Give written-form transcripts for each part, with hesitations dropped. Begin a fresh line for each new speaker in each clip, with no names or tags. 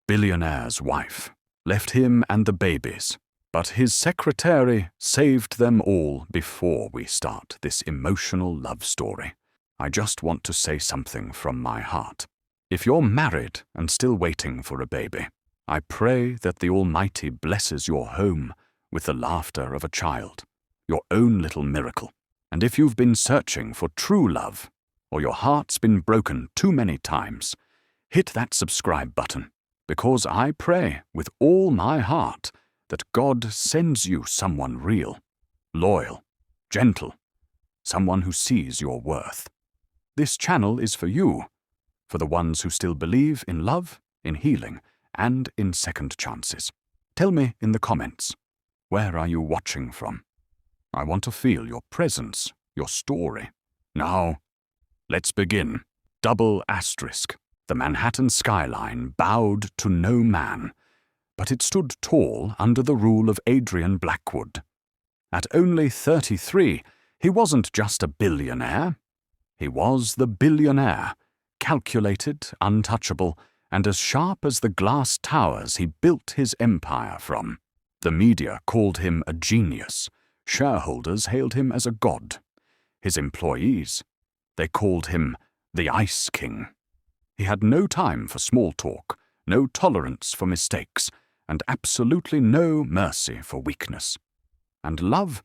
billionaire's wife left him and the babies, but his secretary saved them all before we start this emotional love story. I just want to say something from my heart. If you're married and still waiting for a baby, I pray that the Almighty blesses your home with the laughter of a child, your own little miracle. And if you've been searching for true love, or your heart's been broken too many times, hit that subscribe button, because I pray with all my heart that God sends you someone real, loyal, gentle, someone who sees your worth. This channel is for you, for the ones who still believe in love, in healing, and in second chances. Tell me in the comments, where are you watching from? I want to feel your presence, your story. Now, let's begin. Double asterisk. The Manhattan skyline bowed to no man, but it stood tall under the rule of Adrian Blackwood. At only 33, he wasn't just a billionaire. He was the billionaire, calculated, untouchable, and as sharp as the glass towers he built his empire from. The media called him a genius. Shareholders hailed him as a god. His employees, they called him the Ice King. He had no time for small talk, no tolerance for mistakes, and absolutely no mercy for weakness. And love?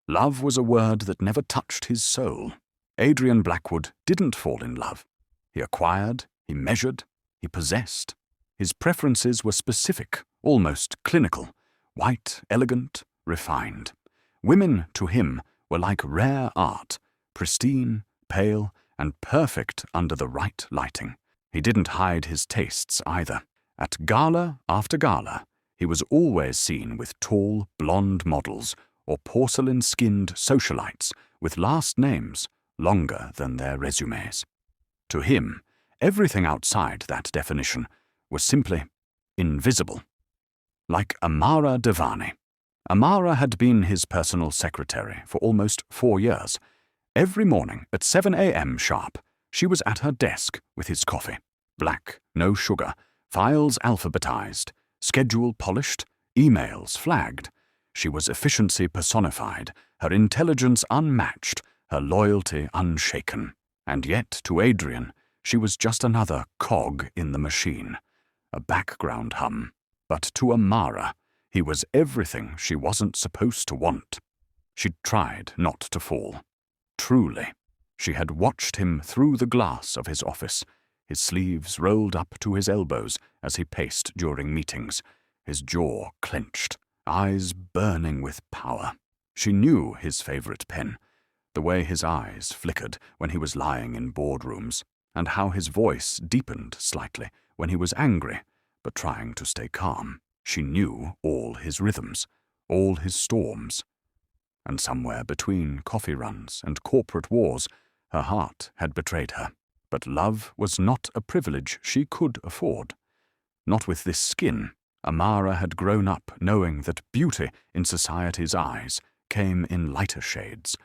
Love was a word that never touched his soul. Adrian Blackwood didn't fall in love. He acquired, he measured, he possessed. His preferences were specific, almost clinical, white, elegant, refined. Women, to him, were like rare art, pristine, pale, and perfect under the right lighting. He didn't hide his tastes either. At gala after gala, he was always seen with tall, blonde models or porcelain-skinned socialites with last names longer than their resumes. To him, everything outside that definition was simply invisible. Like Amara Devani. Amara had been his personal secretary for almost 4 years. Every morning at 7 a.m. sharp, she was at her desk with his coffee. Black, no sugar, files alphabetized, schedule polished, emails flagged. She was efficiency personified, her intelligence unmatched, her loyalty unshaken. And yet, to Adrian, she was just another cog in the machine, a background hum. But to Amara, he was everything she wasn't supposed to want. She'd tried not to fall. Truly, she had watched him through the glass of his office, his sleeves rolled up to his elbows as he paced during meetings, his jaw clenched, eyes burning with power. She knew his favorite pen, the way his eyes flickered when he was lying in boardrooms, and how his voice deepened slightly when he was angry, but trying to stay calm. She knew all his rhythms, all his storms. And somewhere between coffee runs and corporate wars, her heart had betrayed her. But love was not a privilege she could afford. Not with this skin. Amara had grown up knowing that beauty in society's eyes came in lighter shades.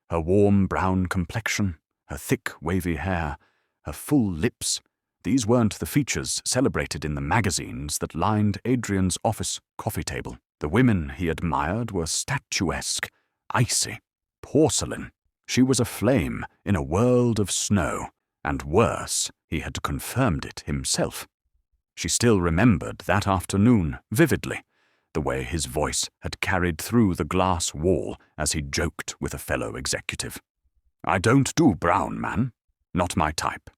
Her warm brown complexion, her thick wavy hair, her full lips, these weren't the features celebrated in the magazines that lined Adrian's office coffee table. The women he admired were statuesque, icy, porcelain. She was a flame in a world of snow, and worse, he had confirmed it himself. She still remembered that afternoon vividly, the way his voice had carried through the glass wall as he joked with a fellow executive. "I don't do brown, man. Not my type.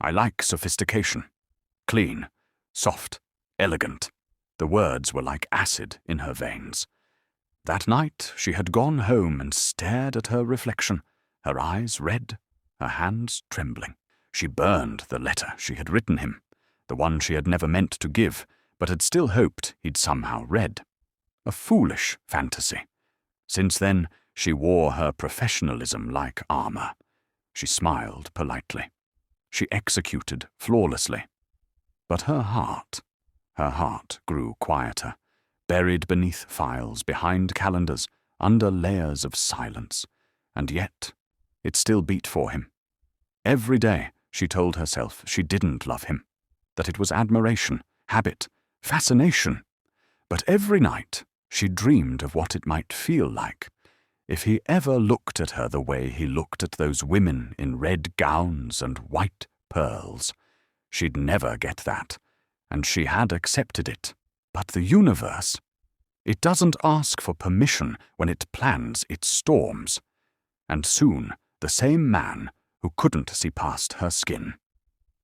I like sophistication. Clean, soft, elegant." The words were like acid in her veins. That night she had gone home and stared at her reflection, her eyes red, her hands trembling. She burned the letter she had written him, the one she had never meant to give, but had still hoped he'd somehow read. A foolish fantasy. Since then, she wore her professionalism like armor. She smiled politely. She executed flawlessly. But her heart grew quieter, buried beneath files, behind calendars, under layers of silence. And yet, it still beat for him. Every day, she told herself she didn't love him, that it was admiration, habit, fascination. But every night she dreamed of what it might feel like if he ever looked at her the way he looked at those women in red gowns and white pearls. She'd never get that, and she had accepted it. But the universe, it doesn't ask for permission when it plans its storms. And soon the same man who couldn't see past her skin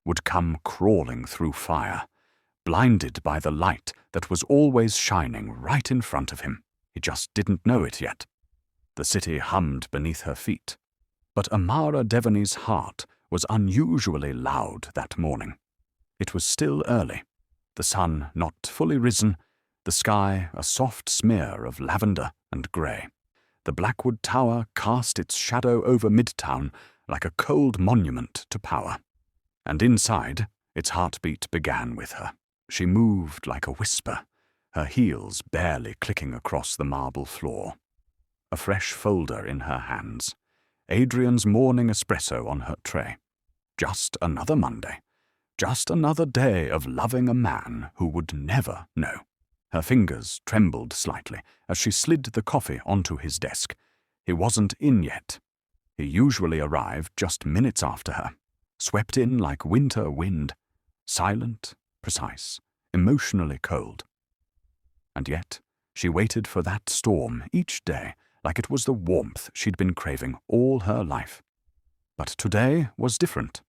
would come crawling through fire, blinded by the light that was always shining right in front of him. He just didn't know it yet. The city hummed beneath her feet. But Amara Devaney's heart was unusually loud that morning. It was still early, the sun not fully risen, the sky a soft smear of lavender and grey. The Blackwood Tower cast its shadow over Midtown like a cold monument to power. And inside, its heartbeat began with her. She moved like a whisper, her heels barely clicking across the marble floor. A fresh folder in her hands, Adrian's morning espresso on her tray. Just another Monday. Just another day of loving a man who would never know. Her fingers trembled slightly as she slid the coffee onto his desk. He wasn't in yet. He usually arrived just minutes after her, swept in like winter wind, silent, precise, emotionally cold. And yet, she waited for that storm each day like it was the warmth she'd been craving all her life. But today was different.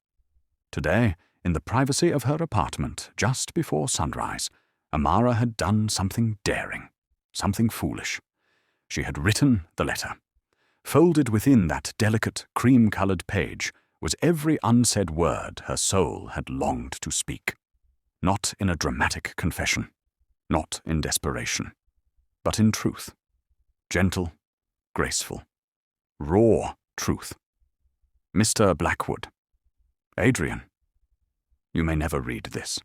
Today, in the privacy of her apartment just before sunrise, Amara had done something daring, something foolish. She had written the letter. Folded within that delicate, cream-colored page was every unsaid word her soul had longed to speak. Not in a dramatic confession, not in desperation, but in truth. Gentle, graceful, raw truth. Mr. Blackwood, Adrian, you may never read this,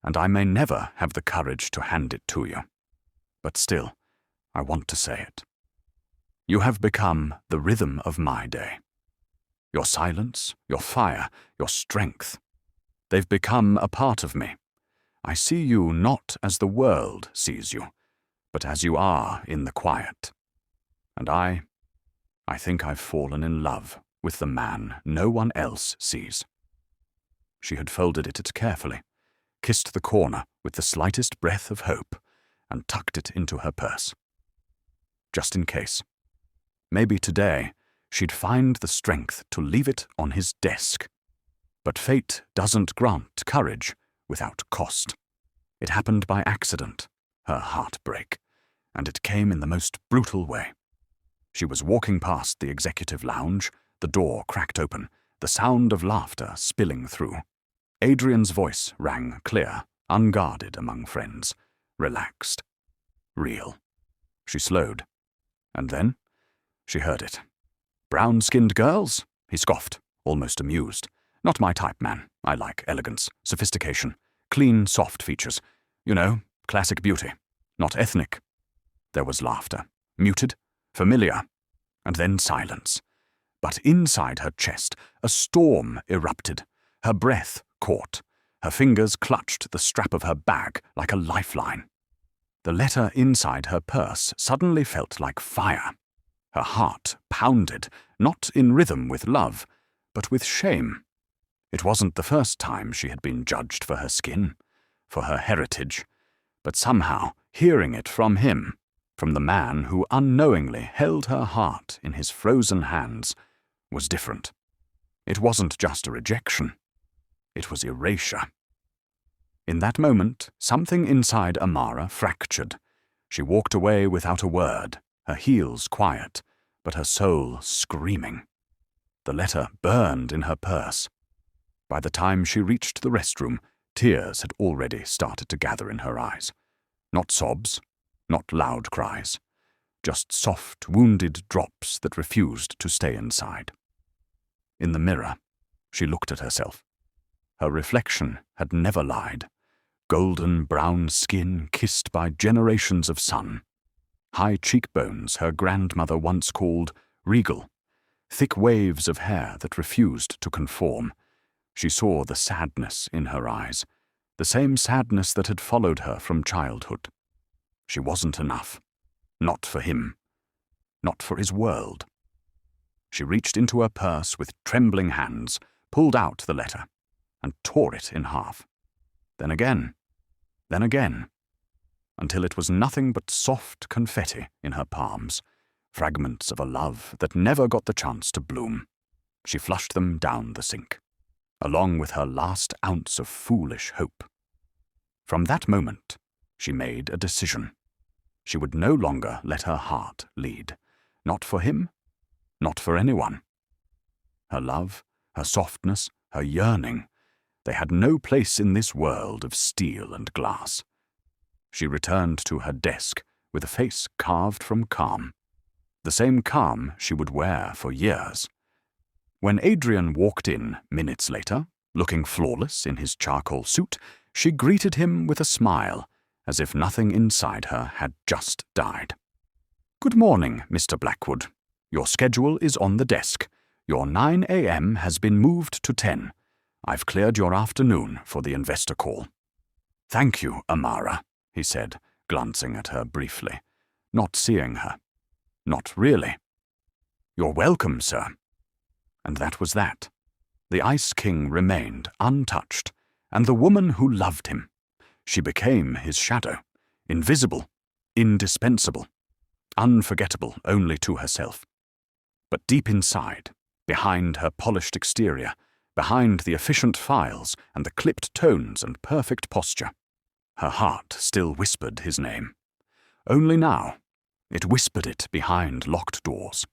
and I may never have the courage to hand it to you. But still, I want to say it. You have become the rhythm of my day. Your silence, your fire, your strength. They've become a part of me. I see you not as the world sees you, but as you are in the quiet. And I think I've fallen in love with the man no one else sees. She had folded it carefully, kissed the corner with the slightest breath of hope, and tucked it into her purse. Just in case. Maybe today she'd find the strength to leave it on his desk. But fate doesn't grant courage without cost. It happened by accident, her heartbreak, and it came in the most brutal way. She was walking past the executive lounge, the door cracked open, the sound of laughter spilling through. Adrian's voice rang clear, unguarded among friends, relaxed, real. She slowed, and then she heard it. "Brown-skinned girls?" he scoffed, almost amused. "Not my type, man. I like elegance, sophistication, clean, soft features. You know, classic beauty, not ethnic." There was laughter, muted, familiar, and then silence. But inside her chest, a storm erupted. Her breath caught. Her fingers clutched the strap of her bag like a lifeline. The letter inside her purse suddenly felt like fire. Her heart pounded, not in rhythm with love, but with shame. It wasn't the first time she had been judged for her skin, for her heritage, but somehow hearing it from him, from the man who unknowingly held her heart in his frozen hands, was different. It wasn't just a rejection. It was erasure. In that moment, something inside Amara fractured. She walked away without a word, her heels quiet, but her soul screaming. The letter burned in her purse. By the time she reached the restroom, tears had already started to gather in her eyes. Not sobs, not loud cries, just soft, wounded drops that refused to stay inside. In the mirror, she looked at herself. Her reflection had never lied. Golden brown skin kissed by generations of sun. High cheekbones her grandmother once called regal. Thick waves of hair that refused to conform. She saw the sadness in her eyes, the same sadness that had followed her from childhood. She wasn't enough. Not for him. Not for his world. She reached into her purse with trembling hands, pulled out the letter, and tore it in half. Then again, until it was nothing but soft confetti in her palms, fragments of a love that never got the chance to bloom. She flushed them down the sink, along with her last ounce of foolish hope. From that moment, she made a decision. She would no longer let her heart lead. Not for him, not for anyone. Her love, her softness, her yearning, they had no place in this world of steel and glass. She returned to her desk with a face carved from calm, the same calm she would wear for years. When Adrian walked in minutes later, looking flawless in his charcoal suit, she greeted him with a smile, as if nothing inside her had just died. "Good morning, Mr. Blackwood. Your schedule is on the desk. Your 9 a.m. has been moved to 10. I've cleared your afternoon for the investor call." "Thank you, Amara," he said, glancing at her briefly, not seeing her. Not really. "You're welcome, sir." And that was that. The Ice King remained untouched, and the woman who loved him. She became his shadow, invisible, indispensable, unforgettable only to herself. But deep inside, behind her polished exterior, behind the efficient files and the clipped tones and perfect posture, her heart still whispered his name. Only now, it whispered it behind locked doors.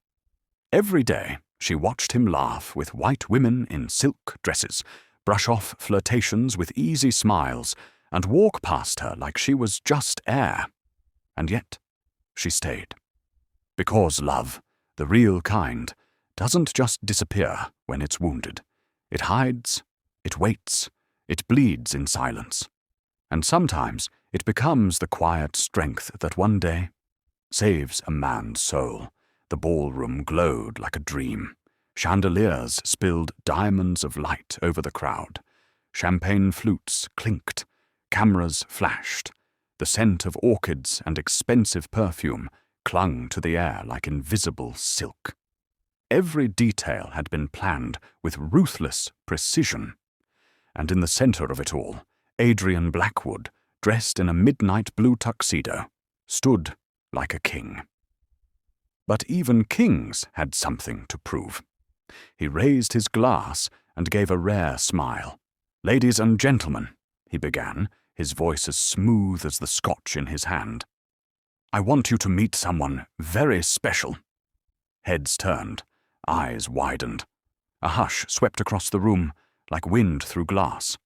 Every day, she watched him laugh with white women in silk dresses, brush off flirtations with easy smiles, and walk past her like she was just air. And yet, she stayed. Because love, the real kind, doesn't just disappear when it's wounded. It hides, it waits, it bleeds in silence. And sometimes it becomes the quiet strength that one day saves a man's soul. The ballroom glowed like a dream. Chandeliers spilled diamonds of light over the crowd. Champagne flutes clinked. Cameras flashed. The scent of orchids and expensive perfume clung to the air like invisible silk. Every detail had been planned with ruthless precision. And in the center of it all, Adrian Blackwood, dressed in a midnight blue tuxedo, stood like a king. But even kings had something to prove. He raised his glass and gave a rare smile. "Ladies and gentlemen," he began, his voice as smooth as the scotch in his hand, "I want you to meet someone very special." Heads turned, eyes widened. A hush swept across the room like wind through glass.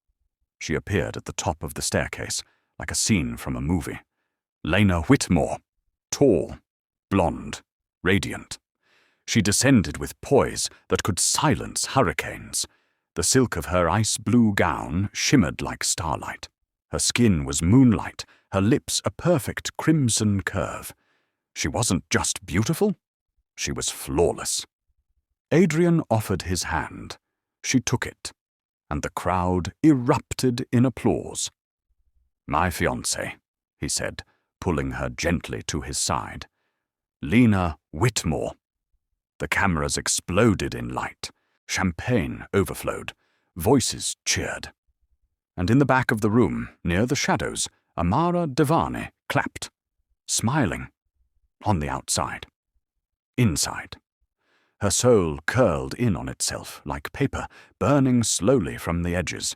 She appeared at the top of the staircase, like a scene from a movie. Lena Whitmore, tall, blonde, radiant. She descended with poise that could silence hurricanes. The silk of her ice-blue gown shimmered like starlight. Her skin was moonlight, her lips a perfect crimson curve. She wasn't just beautiful, she was flawless. Adrian offered his hand. She took it, and the crowd erupted in applause. "My fiancée," he said, pulling her gently to his side. "Lena Whitmore." The cameras exploded in light. Champagne overflowed. Voices cheered. And in the back of the room, near the shadows, Amara Devane clapped, smiling. On the outside. Inside. Her soul curled in on itself like paper, burning slowly from the edges.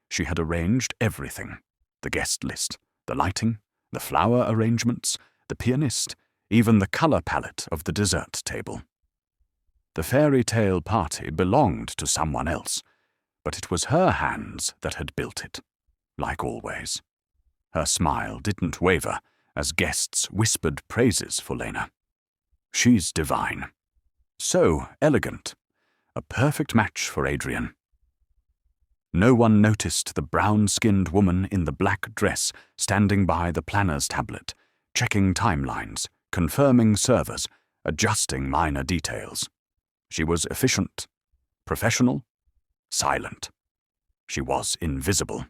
She had arranged everything. The guest list, the lighting, the flower arrangements, the pianist, even the color palette of the dessert table. The fairy tale party belonged to someone else, but it was her hands that had built it, like always. Her smile didn't waver as guests whispered praises for Lena. "She's divine. So elegant. A perfect match for Adrian." No one noticed the brown-skinned woman in the black dress standing by the planner's tablet, checking timelines, confirming servers, adjusting minor details. She was efficient, professional, silent. She was invisible.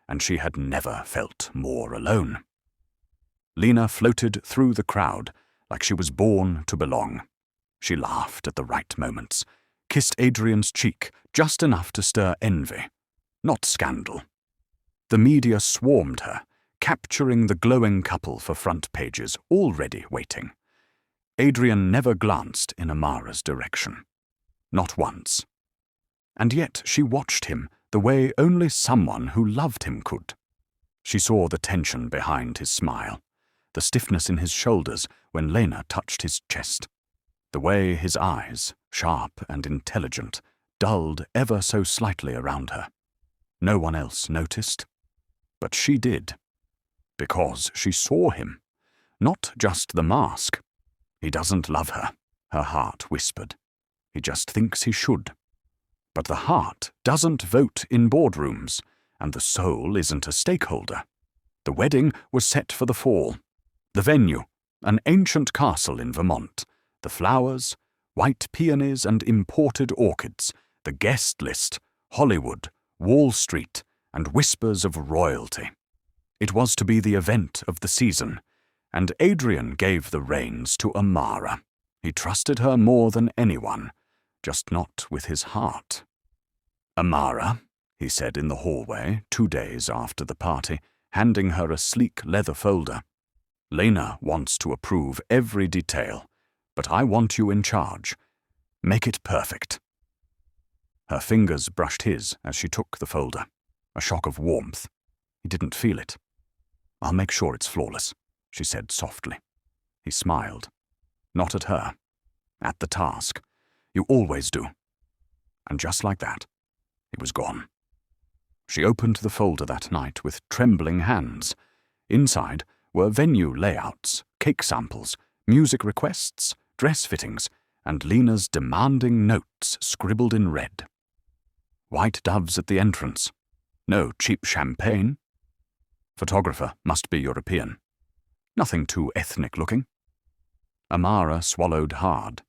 and she had never felt more alone. Lena floated through the crowd like she was born to belong. She laughed at the right moments, kissed Adrian's cheek just enough to stir envy, not scandal. The media swarmed her, capturing the glowing couple for front pages already waiting. Adrian never glanced in Amara's direction. Not once. And yet she watched him the way only someone who loved him could. She saw the tension behind his smile, the stiffness in his shoulders when Lena touched his chest, the way his eyes, sharp and intelligent, dulled ever so slightly around her. No one else noticed, but she did, because she saw him, not just the mask. He doesn't love her, her heart whispered. He just thinks he should. But the heart doesn't vote in boardrooms, and the soul isn't a stakeholder. The wedding was set for the fall. The venue, an ancient castle in Vermont. The flowers, white peonies and imported orchids. The guest list, Hollywood, Wall Street, and whispers of royalty. It was to be the event of the season, and Adrian gave the reins to Amara. He trusted her more than anyone, just not with his heart. "Amara," he said in the hallway 2 days after the party, handing her a sleek leather folder. "Lena wants to approve every detail, but I want you in charge. Make it perfect." Her fingers brushed his as she took the folder. A shock of warmth. He didn't feel it. "I'll make sure it's flawless," she said softly. He smiled. Not at her. At the task. "You always do." And just like that, he was gone. She opened the folder that night with trembling hands. Inside were venue layouts, cake samples, music requests, dress fittings, and Lena's demanding notes scribbled in red. White doves at the entrance. No cheap champagne. Photographer must be European. Nothing too ethnic-looking. Amara swallowed hard.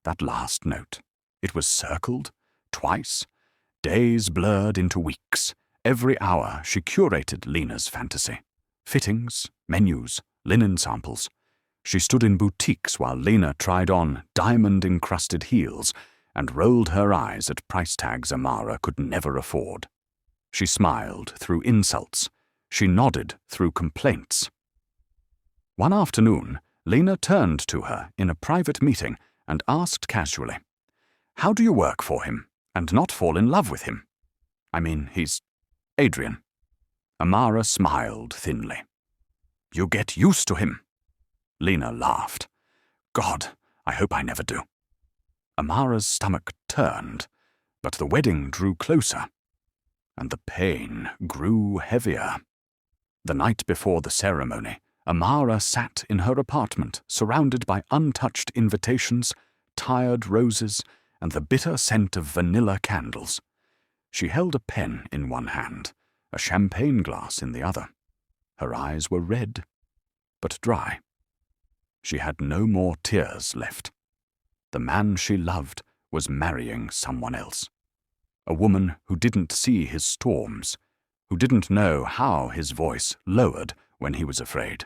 That last note. It was circled, twice. Days blurred into weeks. Every hour she curated Lena's fantasy. Fittings, menus, linen samples. She stood in boutiques while Lena tried on diamond-encrusted heels and rolled her eyes at price tags Amara could never afford. She smiled through insults. She nodded through complaints. One afternoon, Lena turned to her in a private meeting and asked casually, "How do you work for him and not fall in love with him? I mean, he's Adrian." Amara smiled thinly. "You get used to him." Lena laughed. "God, I hope I never do." Amara's stomach turned, but the wedding drew closer, and the pain grew heavier. The night before the ceremony, Amara sat in her apartment, surrounded by untouched invitations, tired roses, and the bitter scent of vanilla candles. She held a pen in one hand, a champagne glass in the other. Her eyes were red, but dry. She had no more tears left. The man she loved was marrying someone else. A woman who didn't see his storms, who didn't know how his voice lowered when he was afraid,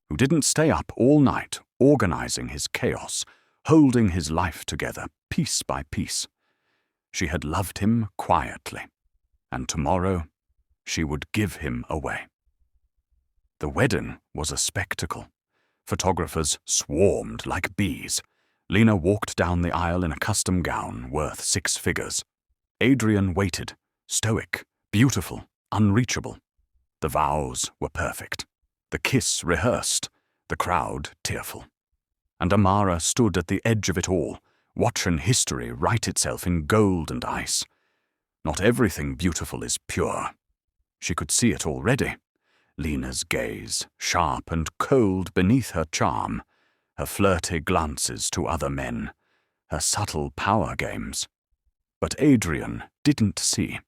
who didn't stay up all night organizing his chaos, holding his life together piece by piece. She had loved him quietly, and tomorrow she would give him away. The wedding was a spectacle. Photographers swarmed like bees. Lena walked down the aisle in a custom gown worth 6 figures. Adrian waited, stoic, beautiful, unreachable. The vows were perfect. The kiss rehearsed, the crowd tearful. And Amara stood at the edge of it all, watching history write itself in gold and ice. Not everything beautiful is pure. She could see it already. Lena's gaze, sharp and cold beneath her charm, her flirty glances to other men, her subtle power games. But Adrian didn't see.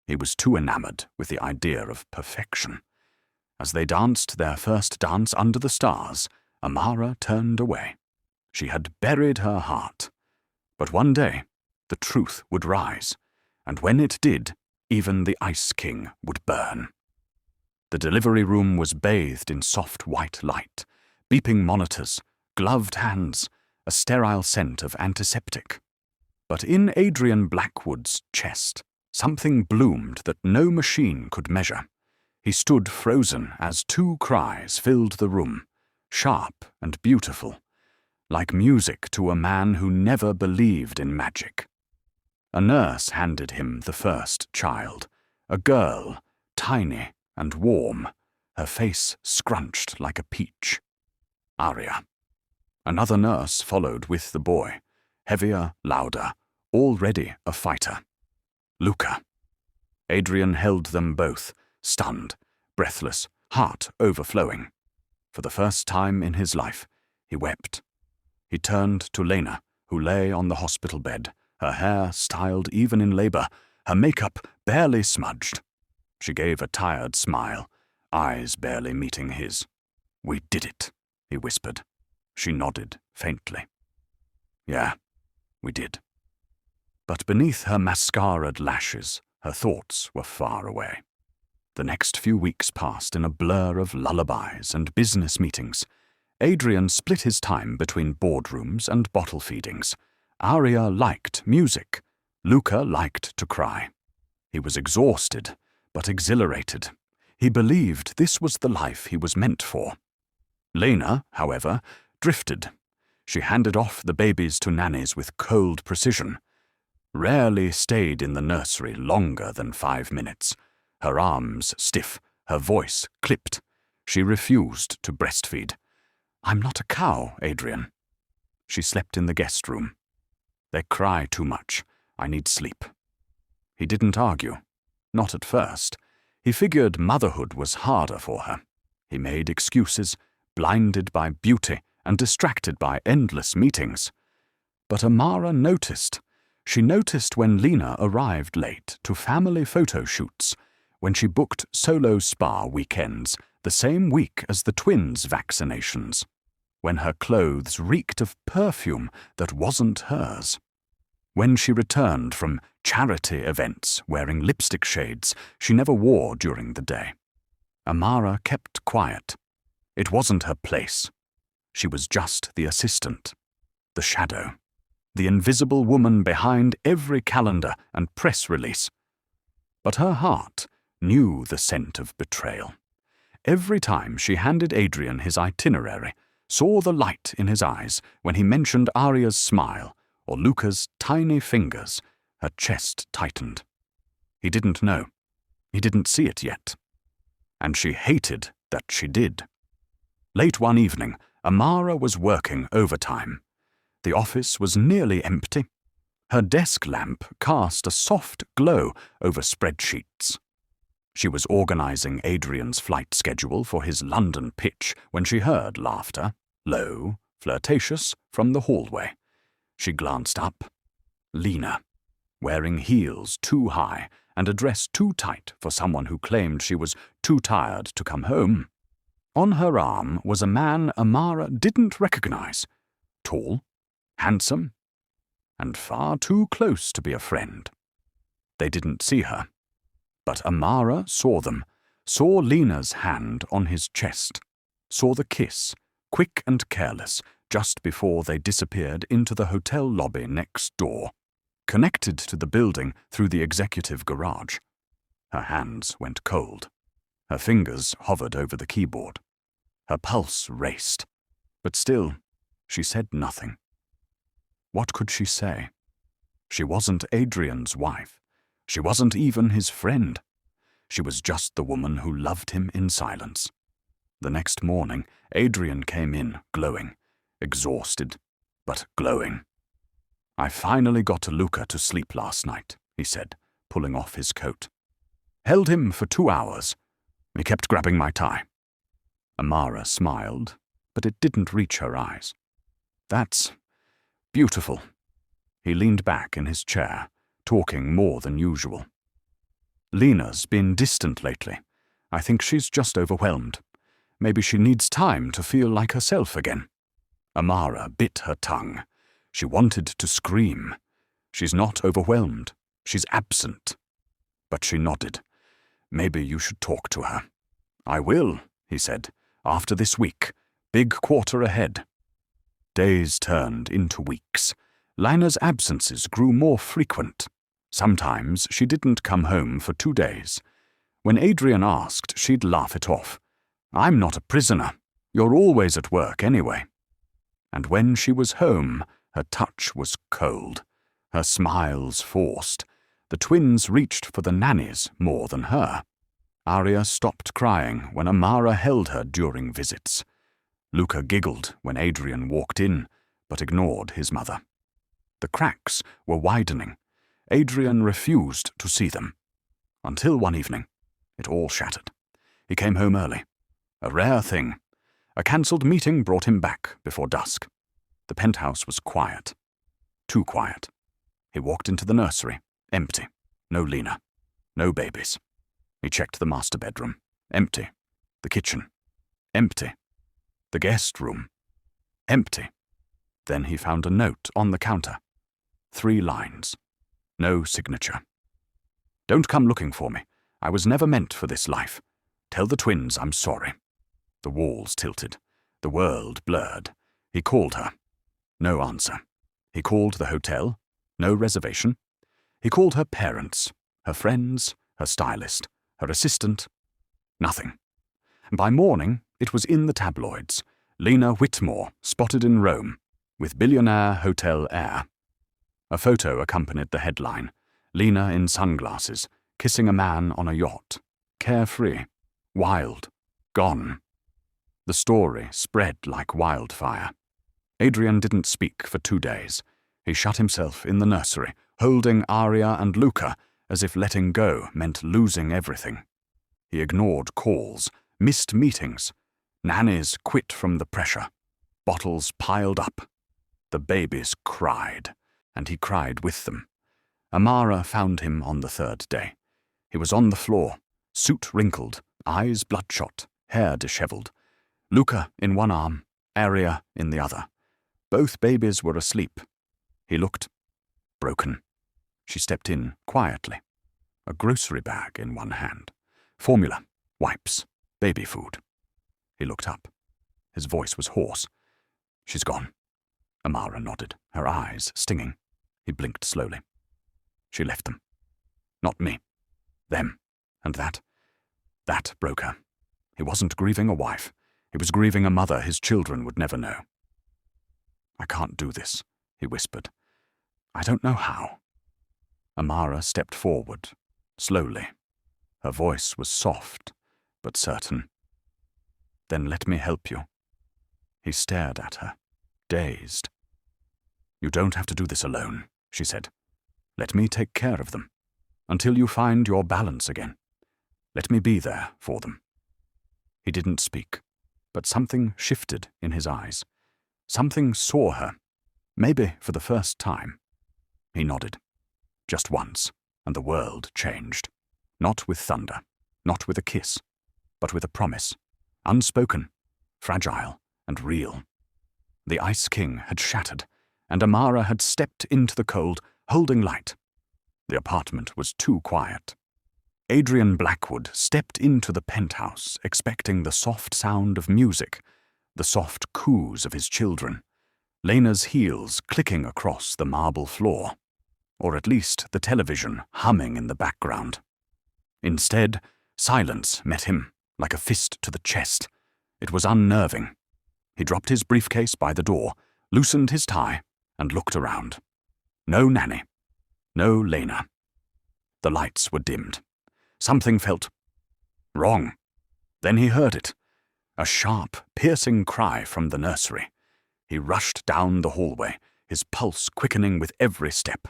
He was too enamored with the idea of perfection. As they danced their first dance under the stars, Amara turned away. She had buried her heart. But one day, the truth would rise, and when it did, even the Ice King would burn. The delivery room was bathed in soft white light, beeping monitors, gloved hands, a sterile scent of antiseptic. But in Adrian Blackwood's chest, something bloomed that no machine could measure. He stood frozen as two cries filled the room, sharp and beautiful, like music to a man who never believed in magic. A nurse handed him the first child, a girl, tiny and warm, her face scrunched like a peach. Aria. Another nurse followed with the boy, heavier, louder, already a fighter. Luca. Adrian held them both, stunned, breathless, heart overflowing. For the first time in his life, he wept. He turned to Lena, who lay on the hospital bed, her hair styled even in labor, her makeup barely smudged. She gave a tired smile, eyes barely meeting his. "We did it," he whispered. She nodded faintly. "Yeah, we did." But beneath her mascaraed lashes, her thoughts were far away. The next few weeks passed in a blur of lullabies and business meetings. Adrian split his time between boardrooms and bottle feedings. Aria liked music. Luca liked to cry. He was exhausted, but exhilarated. He believed this was the life he was meant for. Lena, however, drifted. She handed off the babies to nannies with cold precision. Rarely stayed in the nursery longer than 5 minutes. Her arms stiff, her voice clipped. She refused to breastfeed. "I'm not a cow, Adrian." She slept in the guest room. "They cry too much. I need sleep." He didn't argue. Not at first. He figured motherhood was harder for her. He made excuses, blinded by beauty and distracted by endless meetings. But Amara noticed. She noticed when Lena arrived late to family photo shoots, when she booked solo spa weekends the same week as the twins' vaccinations, when her clothes reeked of perfume that wasn't hers, when she returned from charity events wearing lipstick shades she never wore during the day. Amara kept quiet. It wasn't her place. She was just the assistant, the shadow, the invisible woman behind every calendar and press release. But her heart knew the scent of betrayal. Every time she handed Adrian his itinerary, saw the light in his eyes when he mentioned Aria's smile or Luca's tiny fingers, her chest tightened. He didn't know. He didn't see it yet. And she hated that she did. Late one evening, Amara was working overtime. The office was nearly empty. Her desk lamp cast a soft glow over spreadsheets. She was organizing Adrian's flight schedule for his London pitch when she heard laughter, low, flirtatious, from the hallway. She glanced up. Lena, wearing heels too high and a dress too tight for someone who claimed she was too tired to come home. On her arm was a man Amara didn't recognize. Tall, handsome, and far too close to be a friend. They didn't see her. But Amara saw them, saw Lena's hand on his chest, saw the kiss, quick and careless, just before they disappeared into the hotel lobby next door, connected to the building through the executive garage. Her hands went cold. Her fingers hovered over the keyboard. Her pulse raced. But still, she said nothing. What could she say? She wasn't Adrian's wife. She wasn't even his friend. She was just the woman who loved him in silence. The next morning, Adrian came in, glowing, exhausted, but glowing. "I finally got Luca to sleep last night," he said, pulling off his coat. "Held him for 2 hours. He kept grabbing my tie." Amara smiled, but it didn't reach her eyes. "That's beautiful." He leaned back in his chair, talking more than usual. "Lena's been distant lately. I think she's just overwhelmed. Maybe she needs time to feel like herself again." Amara bit her tongue. She wanted to scream. "She's not overwhelmed. She's absent." But she nodded. "Maybe you should talk to her." I will, he said, after this week. Big quarter ahead. Days turned into weeks. Lina's absences grew more frequent. Sometimes she didn't come home for 2 days. When Adrian asked, she'd laugh it off. I'm not a prisoner. You're always at work anyway. And when she was home, her touch was cold, her smiles forced. The twins reached for the nannies more than her. Arya stopped crying when Amara held her during visits. Luca giggled when Adrian walked in, but ignored his mother. The cracks were widening. Adrian refused to see them. Until one evening, it all shattered. He came home early. A rare thing. A cancelled meeting brought him back before dusk. The penthouse was quiet. Too quiet. He walked into the nursery. Empty. No Lina. No babies. He checked the master bedroom. Empty. The kitchen. Empty. The guest room. Empty. Then he found a note on the counter. 3 lines. No signature. Don't come looking for me. I was never meant for this life. Tell the twins I'm sorry. The walls tilted. The world blurred. He called her. No answer. He called the hotel. No reservation. He called her parents, her friends, her stylist, her assistant. Nothing. By morning, it was in the tabloids. Lina Whitmore spotted in Rome, with billionaire hotel heir. A photo accompanied the headline. Lina in sunglasses, kissing a man on a yacht. Carefree. Wild. Gone. The story spread like wildfire. Adrian didn't speak for 2 days. He shut himself in the nursery, holding Arya and Luca as if letting go meant losing everything. He ignored calls, missed meetings. Nannies quit from the pressure. Bottles piled up. The babies cried, and he cried with them. Amara found him on the 3rd day. He was on the floor, suit wrinkled, eyes bloodshot, hair dishevelled. Luca in one arm, Arya in the other. Both babies were asleep. He looked broken. She stepped in quietly, a grocery bag in one hand. Formula, wipes, baby food. He looked up. His voice was hoarse. She's gone. Amara nodded, her eyes stinging. He blinked slowly. She left them. Not me. Them. And that broke her. He wasn't grieving a wife. He was grieving a mother his children would never know. I can't do this, he whispered. I don't know how. Amara stepped forward, slowly. Her voice was soft, but certain. Then let me help you. He stared at her, dazed. You don't have to do this alone, she said. Let me take care of them, until you find your balance again. Let me be there for them. He didn't speak, but something shifted in his eyes. Something saw her, maybe for the first time. He nodded. Just once, and the world changed. Not with thunder, not with a kiss, but with a promise. Unspoken, fragile, and real. The Ice King had shattered, and Amara had stepped into the cold, holding light. The apartment was too quiet. Adrian Blackwood stepped into the penthouse, expecting the soft sound of music, the soft coos of his children, Lena's heels clicking across the marble floor, or at least the television humming in the background. Instead, silence met him, like a fist to the chest. It was unnerving. He dropped his briefcase by the door, loosened his tie, and looked around. No nanny. No Lena. The lights were dimmed. Something felt wrong. Then he heard it. A sharp, piercing cry from the nursery. He rushed down the hallway, his pulse quickening with every step.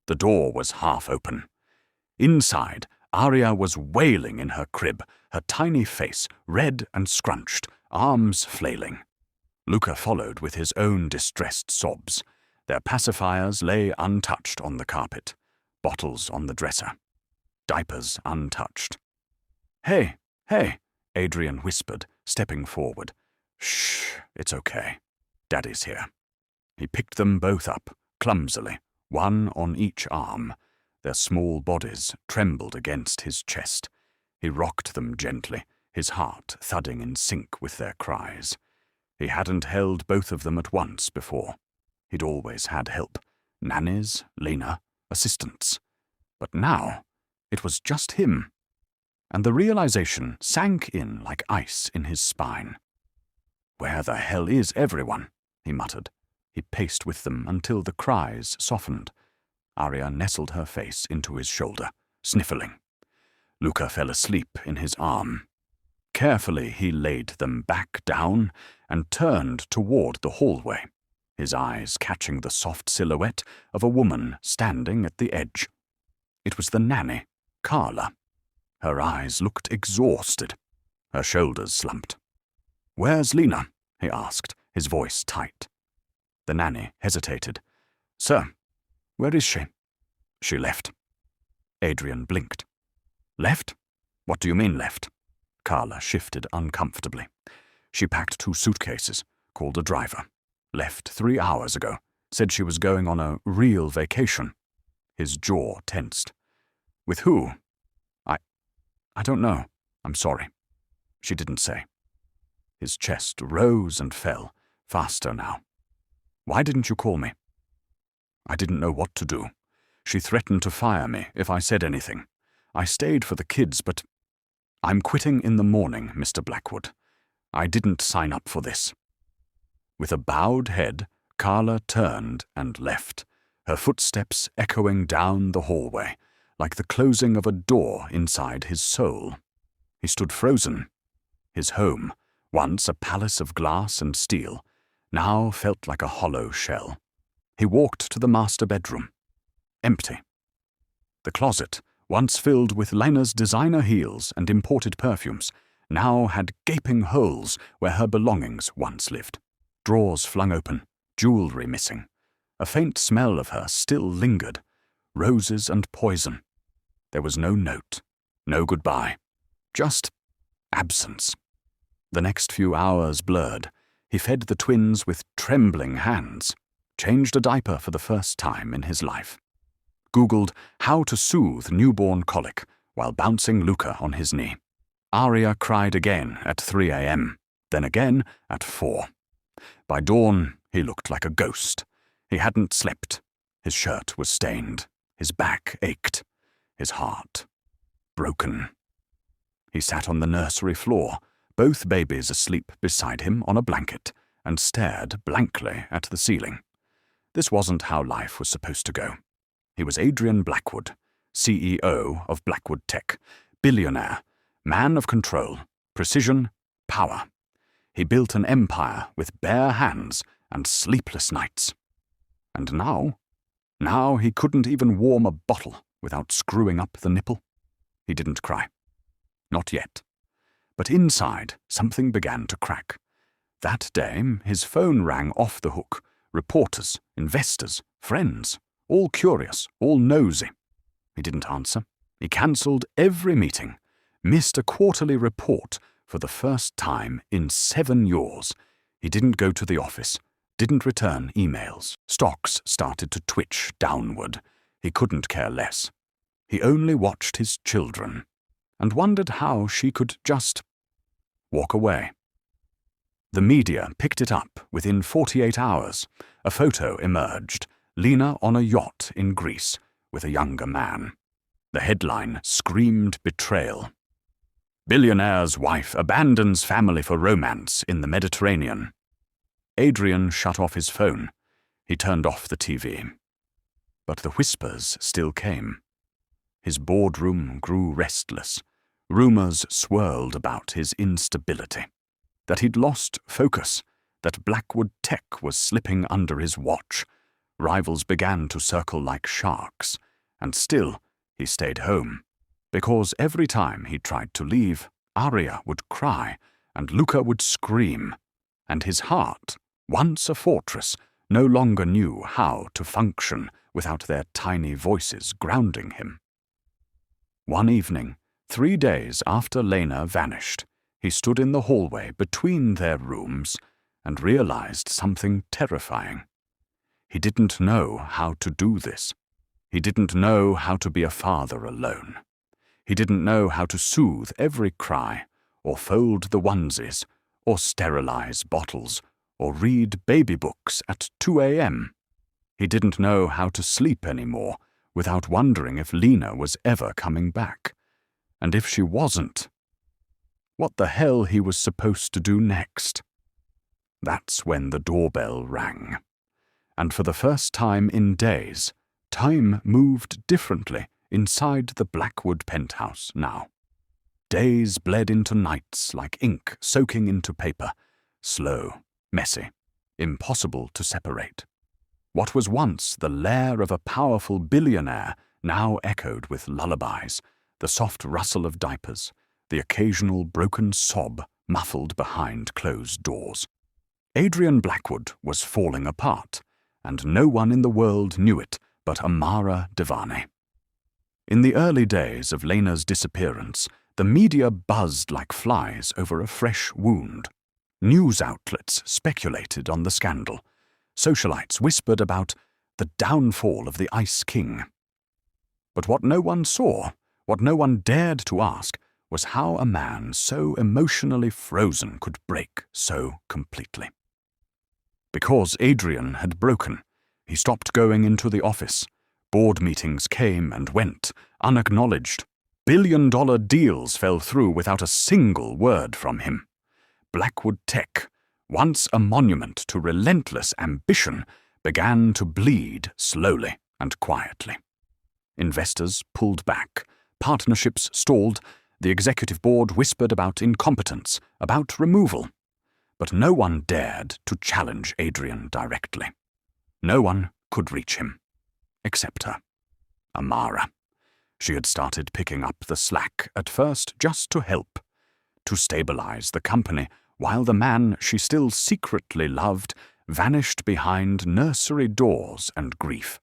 The door was half open. Inside, Arya was wailing in her crib, her tiny face red and scrunched, arms flailing. Luca followed with his own distressed sobs. Their pacifiers lay untouched on the carpet, bottles on the dresser, diapers untouched. Hey, Adrian whispered, stepping forward. Shh, it's okay. Daddy's here. He picked them both up, clumsily, one on each arm. Their small bodies trembled against his chest. He rocked them gently, his heart thudding in sync with their cries. He hadn't held both of them at once before. He'd always had help, nannies, Lena, assistants. But now, it was just him. And the realization sank in like ice in his spine. "Where the hell is everyone?" he muttered. He paced with them until the cries softened. Arya nestled her face into his shoulder, sniffling. Luca fell asleep in his arm. Carefully he laid them back down and turned toward the hallway, his eyes catching the soft silhouette of a woman standing at the edge. It was the nanny, Carla. Her eyes looked exhausted. Her shoulders slumped. "Where's Lena?" he asked, his voice tight. The nanny hesitated. "Sir, where is she?" "She left." Adrian blinked. "Left? What do you mean left?" Carla shifted uncomfortably. "She packed 2 suitcases, called a driver. Left 3 hours ago. Said she was going on a real vacation." His jaw tensed. "With who?" I don't know. I'm sorry." She didn't say. His chest rose and fell, faster now. "Why didn't you call me?" "I didn't know what to do. She threatened to fire me if I said anything. I stayed for the kids, but I'm quitting in the morning, Mr. Blackwood. I didn't sign up for this." With a bowed head, Carla turned and left, her footsteps echoing down the hallway, like the closing of a door inside his soul. He stood frozen. His home, once a palace of glass and steel, now felt like a hollow shell. He walked to the master bedroom. Empty. The closet, once filled with Lena's designer heels and imported perfumes, now had gaping holes where her belongings once lived. Drawers flung open, jewelry missing. A faint smell of her still lingered, roses and poison. There was no note, no goodbye, just absence. The next few hours blurred. He fed the twins with trembling hands, changed a diaper for the first time in his life, Googled how to soothe newborn colic while bouncing Luca on his knee. Arya cried again at 3 a.m., then again at 4. By dawn, he looked like a ghost. He hadn't slept. His shirt was stained. His back ached. His heart broken. He sat on the nursery floor, both babies asleep beside him on a blanket, and stared blankly at the ceiling. This wasn't how life was supposed to go. He was Adrian Blackwood, CEO of Blackwood Tech, billionaire, man of control, precision, power. He built an empire with bare hands and sleepless nights. And now he couldn't even warm a bottle without screwing up the nipple. He didn't cry. Not yet. But inside, something began to crack. That day, his phone rang off the hook. Reporters, investors, friends, all curious, all nosy. He didn't answer. He cancelled every meeting, missed a quarterly report for the first time in 7 years. He didn't go to the office, didn't return emails. Stocks started to twitch downward. He couldn't care less. He only watched his children and wondered how she could just walk away. The media picked it up within 48 hours. A photo emerged, Lena on a yacht in Greece with a younger man. The headline screamed betrayal. Billionaire's wife abandons family for romance in the Mediterranean. Adrian shut off his phone. He turned off the TV. But the whispers still came. His boardroom grew restless. Rumors swirled about his instability. That he'd lost focus, that Blackwood Tech was slipping under his watch. Rivals began to circle like sharks, and still he stayed home. Because every time he tried to leave, Arya would cry, and Luca would scream, and his heart, once a fortress, no longer knew how to function without their tiny voices grounding him. One evening, 3 days after Lena vanished, he stood in the hallway between their rooms and realized something terrifying. He didn't know how to do this. He didn't know how to be a father alone. He didn't know how to soothe every cry or fold the onesies, or sterilize bottles, or read baby books at 2 a.m. He didn't know how to sleep anymore without wondering if Lena was ever coming back. And if she wasn't, what the hell he was supposed to do next. That's when the doorbell rang. And for the first time in days, time moved differently inside the Blackwood penthouse now. Days bled into nights like ink soaking into paper, slow, messy, impossible to separate. What was once the lair of a powerful billionaire now echoed with lullabies, the soft rustle of diapers, the occasional broken sob muffled behind closed doors. Adrian Blackwood was falling apart, and no one in the world knew it but Amara Devani. In the early days of Lena's disappearance, the media buzzed like flies over a fresh wound. News outlets speculated on the scandal. Socialites whispered about the downfall of the Ice King. But what no one saw, what no one dared to ask, was how a man so emotionally frozen could break so completely. Because Adrian had broken, he stopped going into the office. Board meetings came and went, unacknowledged. Billion-dollar deals fell through without a single word from him. Blackwood Tech, once a monument to relentless ambition, began to bleed slowly and quietly. Investors pulled back, partnerships stalled, the executive board whispered about incompetence, about removal. But no one dared to challenge Adrian directly. No one could reach him, except her, Amara. She had started picking up the slack at first just to help, to stabilize the company, while the man she still secretly loved vanished behind nursery doors and grief.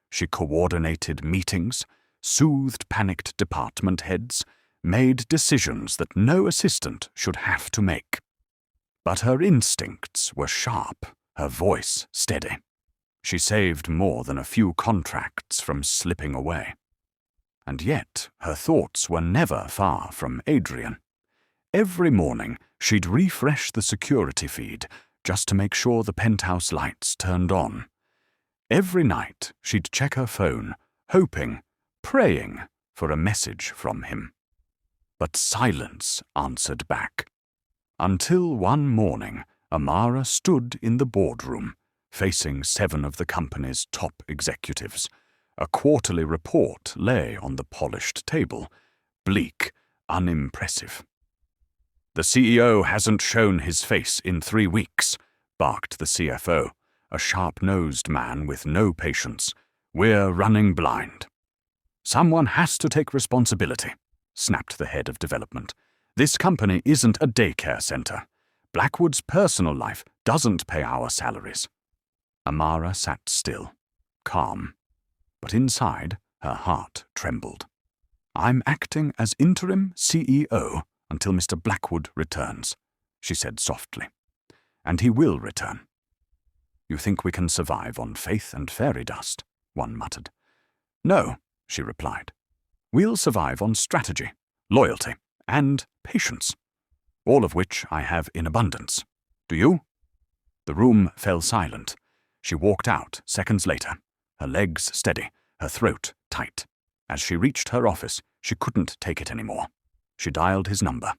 She coordinated meetings, soothed panicked department heads, made decisions that no assistant should have to make. But her instincts were sharp, her voice steady. She saved more than a few contracts from slipping away. And yet her thoughts were never far from Adrian. Every morning she'd refresh the security feed just to make sure the penthouse lights turned on. Every night she'd check her phone, hoping, praying for a message from him. But silence answered back. Until one morning, Amara stood in the boardroom, facing 7 of the company's top executives. A quarterly report lay on the polished table, bleak, unimpressive. "The CEO hasn't shown his face in 3 weeks, barked the CFO, a sharp-nosed man with no patience. "We're running blind." "Someone has to take responsibility," snapped the head of development. "This company isn't a daycare center. Blackwood's personal life doesn't pay our salaries." Amara sat still, calm. But inside, her heart trembled. "I'm acting as interim CEO until Mr. Blackwood returns," she said softly. "And he will return." "You think we can survive on faith and fairy dust?" one muttered. "No," she replied. "We'll survive on strategy, loyalty, and patience, all of which I have in abundance. Do you?" The room fell silent. She walked out seconds later, her legs steady, her throat tight. As she reached her office, she couldn't take it anymore. She dialed his number.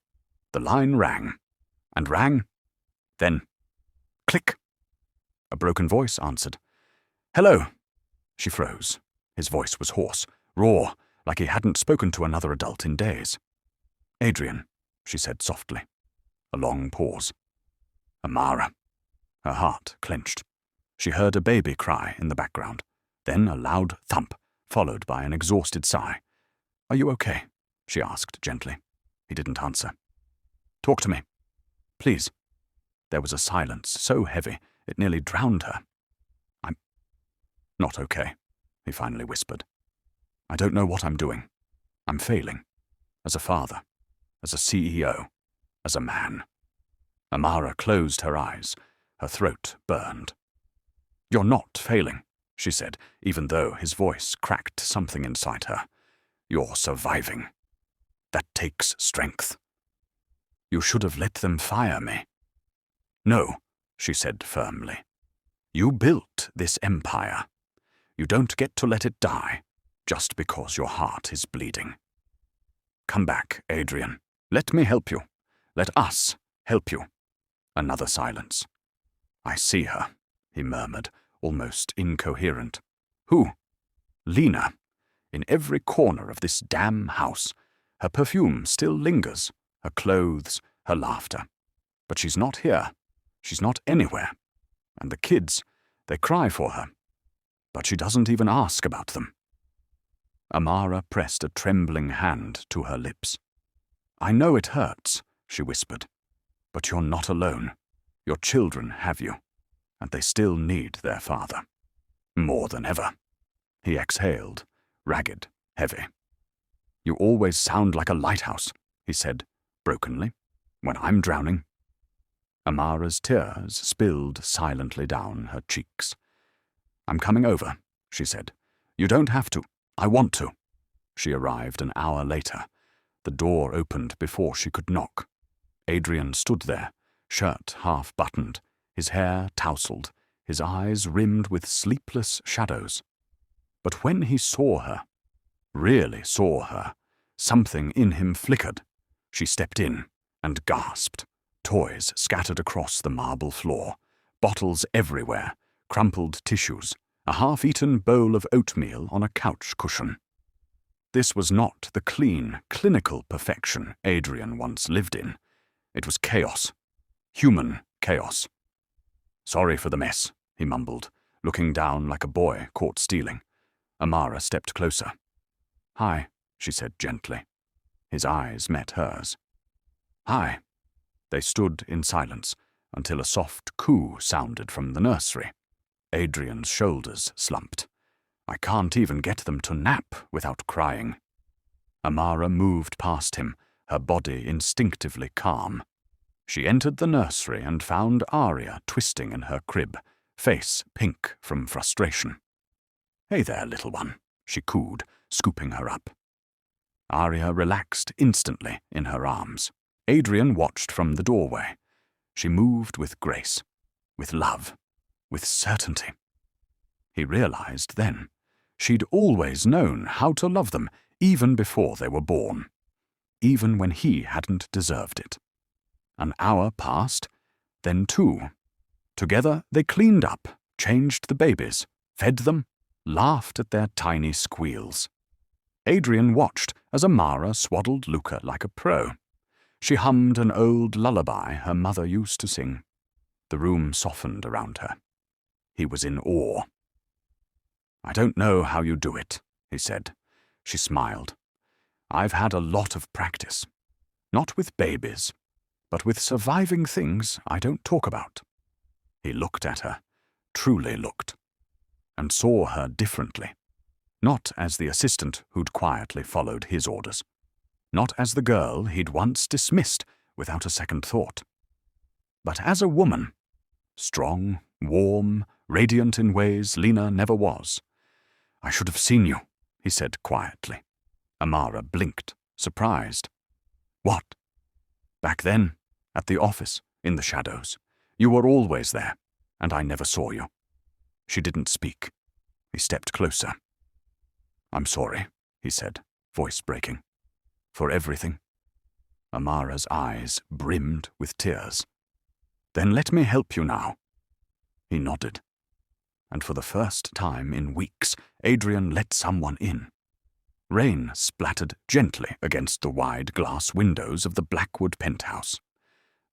The line rang, and rang, then click. A broken voice answered. "Hello." She froze. His voice was hoarse, raw, like he hadn't spoken to another adult in days. "Adrian," she said softly. A long pause. "Amara." Her heart clenched. She heard a baby cry in the background, then a loud thump, followed by an exhausted sigh. "Are you okay?" she asked gently. He didn't answer. "Talk to me, please." There was a silence so heavy it nearly drowned her. "I'm not okay," he finally whispered. "I don't know what I'm doing. I'm failing. As a father, as a CEO, as a man." Amara closed her eyes. Her throat burned. "You're not failing," she said, even though his voice cracked something inside her. "You're surviving. That takes strength." You should have let them fire me." "No," she said firmly. "You built this empire. You don't get to let it die just because your heart is bleeding. Come back, Adrian. Let me help you. Let us help you." Another silence. "I see her," he murmured, almost incoherent. "Who?" "Lena. In every corner of this damn house. Her perfume still lingers, her clothes, her laughter. But she's not here. She's not anywhere. And the kids, they cry for her. But she doesn't even ask about them." Amara pressed a trembling hand to her lips. "I know it hurts," she whispered. "But you're not alone. Your children have you, and they still need their father. More than ever." He exhaled, ragged, heavy. "You always sound like a lighthouse," he said, brokenly, "when I'm drowning." Amara's tears spilled silently down her cheeks. "I'm coming over," she said. "You don't have to. I want to." She arrived an hour later. The door opened before she could knock. Adrian stood there, shirt half buttoned, his hair tousled, his eyes rimmed with sleepless shadows. But when he saw her, really saw her, something in him flickered. She stepped in and gasped. Toys scattered across the marble floor, bottles everywhere, crumpled tissues, a half-eaten bowl of oatmeal on a couch cushion. This was not the clean, clinical perfection Adrian once lived in. It was chaos. Human chaos. "Sorry for the mess," he mumbled, looking down like a boy caught stealing. Amara stepped closer. "Hi," she said gently. His eyes met hers. "Hi." They stood in silence until a soft coo sounded from the nursery. Adrian's shoulders slumped. "I can't even get them to nap without crying." Amara moved past him, her body instinctively calm. She entered the nursery and found Arya twisting in her crib, face pink from frustration. "Hey there, little one," she cooed, scooping her up. Arya relaxed instantly in her arms. Adrian watched from the doorway. She moved with grace, with love, with certainty. He realized then she'd always known how to love them even before they were born, even when he hadn't deserved it. An hour passed, then 2. Together they cleaned up, changed the babies, fed them, laughed at their tiny squeals. Adrian watched as Amara swaddled Luca like a pro. She hummed an old lullaby her mother used to sing. The room softened around her. He was in awe. "I don't know how you do it," he said. She smiled. "I've had a lot of practice. Not with babies, but with surviving things I don't talk about." He looked at her, truly looked, and saw her differently. Not as the assistant who'd quietly followed his orders. Not as the girl he'd once dismissed without a second thought. But as a woman, strong, warm, radiant in ways Lena never was. "I should have seen you," he said quietly. Amara blinked, surprised. "What?" "Back then, at the office, in the shadows. You were always there, and I never saw you." She didn't speak. He stepped closer. "I'm sorry," he said, voice breaking. "For everything." Amara's eyes brimmed with tears. "Then let me help you now." He nodded. And for the first time in weeks, Adrian let someone in. Rain splattered gently against the wide glass windows of the Blackwood penthouse.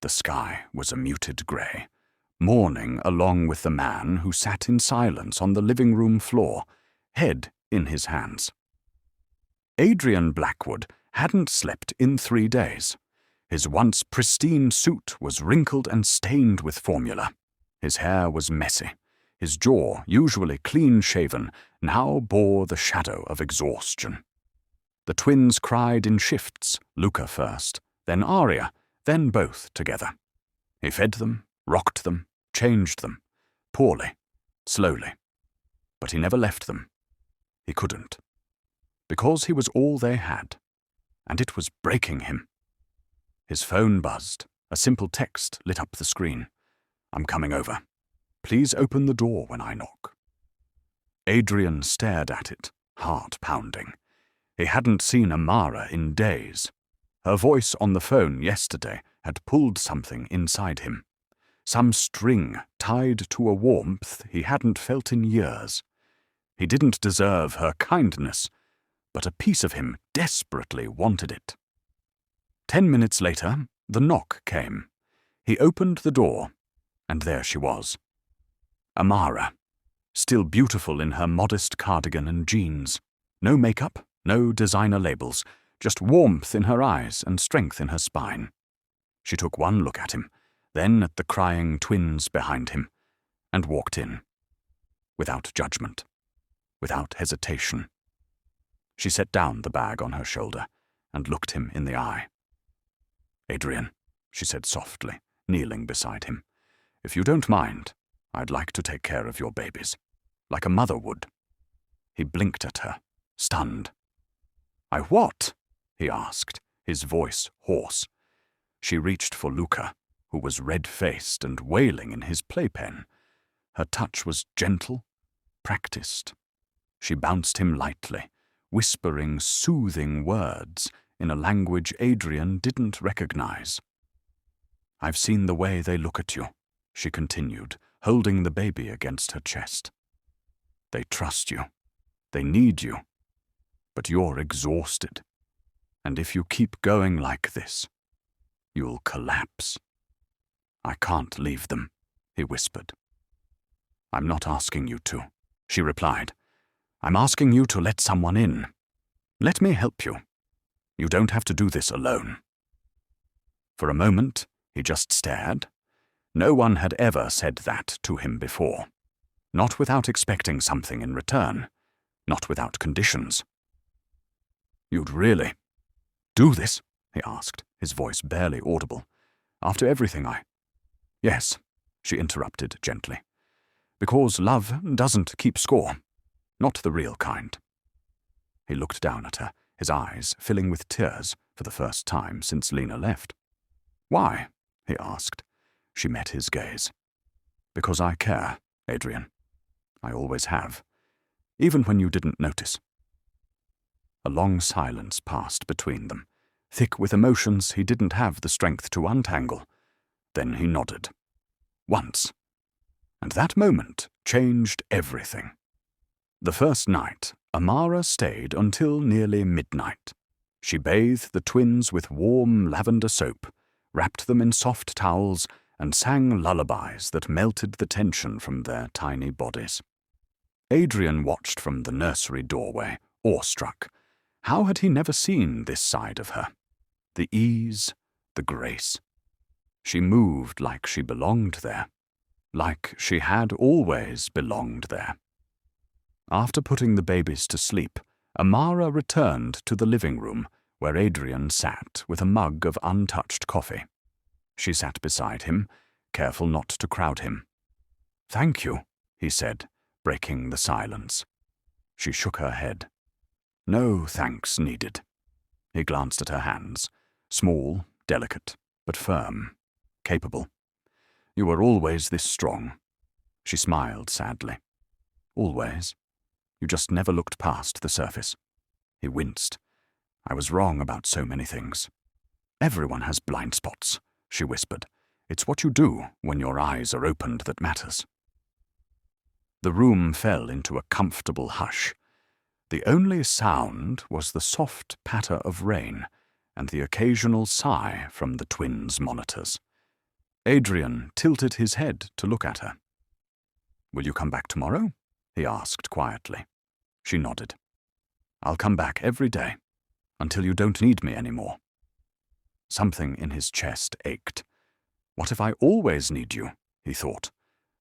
The sky was a muted grey, mourning along with the man who sat in silence on the living room floor, head in his hands. Adrian Blackwood hadn't slept in 3 days. His once pristine suit was wrinkled and stained with formula. His hair was messy. His jaw, usually clean-shaven, now bore the shadow of exhaustion. The twins cried in shifts, Luca first, then Arya, then both together. He fed them, rocked them, changed them, poorly, slowly. But he never left them. He couldn't. Because he was all they had, and it was breaking him. His phone buzzed. A simple text lit up the screen. "I'm coming over. Please open the door when I knock." Adrian stared at it, heart pounding. He hadn't seen Amara in days. Her voice on the phone yesterday had pulled something inside him. Some string tied to a warmth he hadn't felt in years. He didn't deserve her kindness, but a piece of him desperately wanted it. 10 minutes later, the knock came. He opened the door, and there she was. Amara, still beautiful in her modest cardigan and jeans. No makeup, no designer labels, just warmth in her eyes and strength in her spine. She took one look at him, then at the crying twins behind him, and walked in. Without judgment, without hesitation. She set down the bag on her shoulder and looked him in the eye. "Adrian," she said softly, kneeling beside him, "if you don't mind, I'd like to take care of your babies, like a mother would." He blinked at her, stunned. "I what?" he asked, his voice hoarse. She reached for Luca, who was red-faced and wailing in his playpen. Her touch was gentle, practiced. She bounced him lightly, whispering soothing words in a language Adrian didn't recognize. "I've seen the way they look at you," she continued, holding the baby against her chest. "They trust you. They need you. But you're exhausted. And if you keep going like this, you'll collapse." "I can't leave them," he whispered. "I'm not asking you to," she replied. "I'm asking you to let someone in. Let me help you. You don't have to do this alone." For a moment, he just stared. No one had ever said that to him before. Not without expecting something in return. Not without conditions. "You'd really do this?" he asked, his voice barely audible. "After everything "Yes," she interrupted gently. "Because love doesn't keep score. Not the real kind." He looked down at her, his eyes filling with tears for the first time since Lena left. "Why?" he asked. She met his gaze. "Because I care, Adrian. I always have. Even when you didn't notice." A long silence passed between them, thick with emotions he didn't have the strength to untangle. Then he nodded. Once. And that moment changed everything. The first night, Amara stayed until nearly midnight. She bathed the twins with warm lavender soap, wrapped them in soft towels, and sang lullabies that melted the tension from their tiny bodies. Adrian watched from the nursery doorway, awestruck. How had he never seen this side of her? The ease, the grace. She moved like she belonged there, like she had always belonged there. After putting the babies to sleep, Amara returned to the living room, where Adrian sat with a mug of untouched coffee. She sat beside him, careful not to crowd him. "Thank you," he said, breaking the silence. She shook her head. "No thanks needed." He glanced at her hands, small, delicate, but firm, capable. "You were always this strong." She smiled sadly. "Always. You just never looked past the surface." He winced. "I was wrong about so many things." "Everyone has blind spots," she whispered. "It's what you do when your eyes are opened that matters." The room fell into a comfortable hush. The only sound was the soft patter of rain and the occasional sigh from the twins' monitors. Adrian tilted his head to look at her. "Will you come back tomorrow?" he asked quietly. She nodded. "I'll come back every day, until you don't need me anymore." Something in his chest ached. What if I always need you, he thought,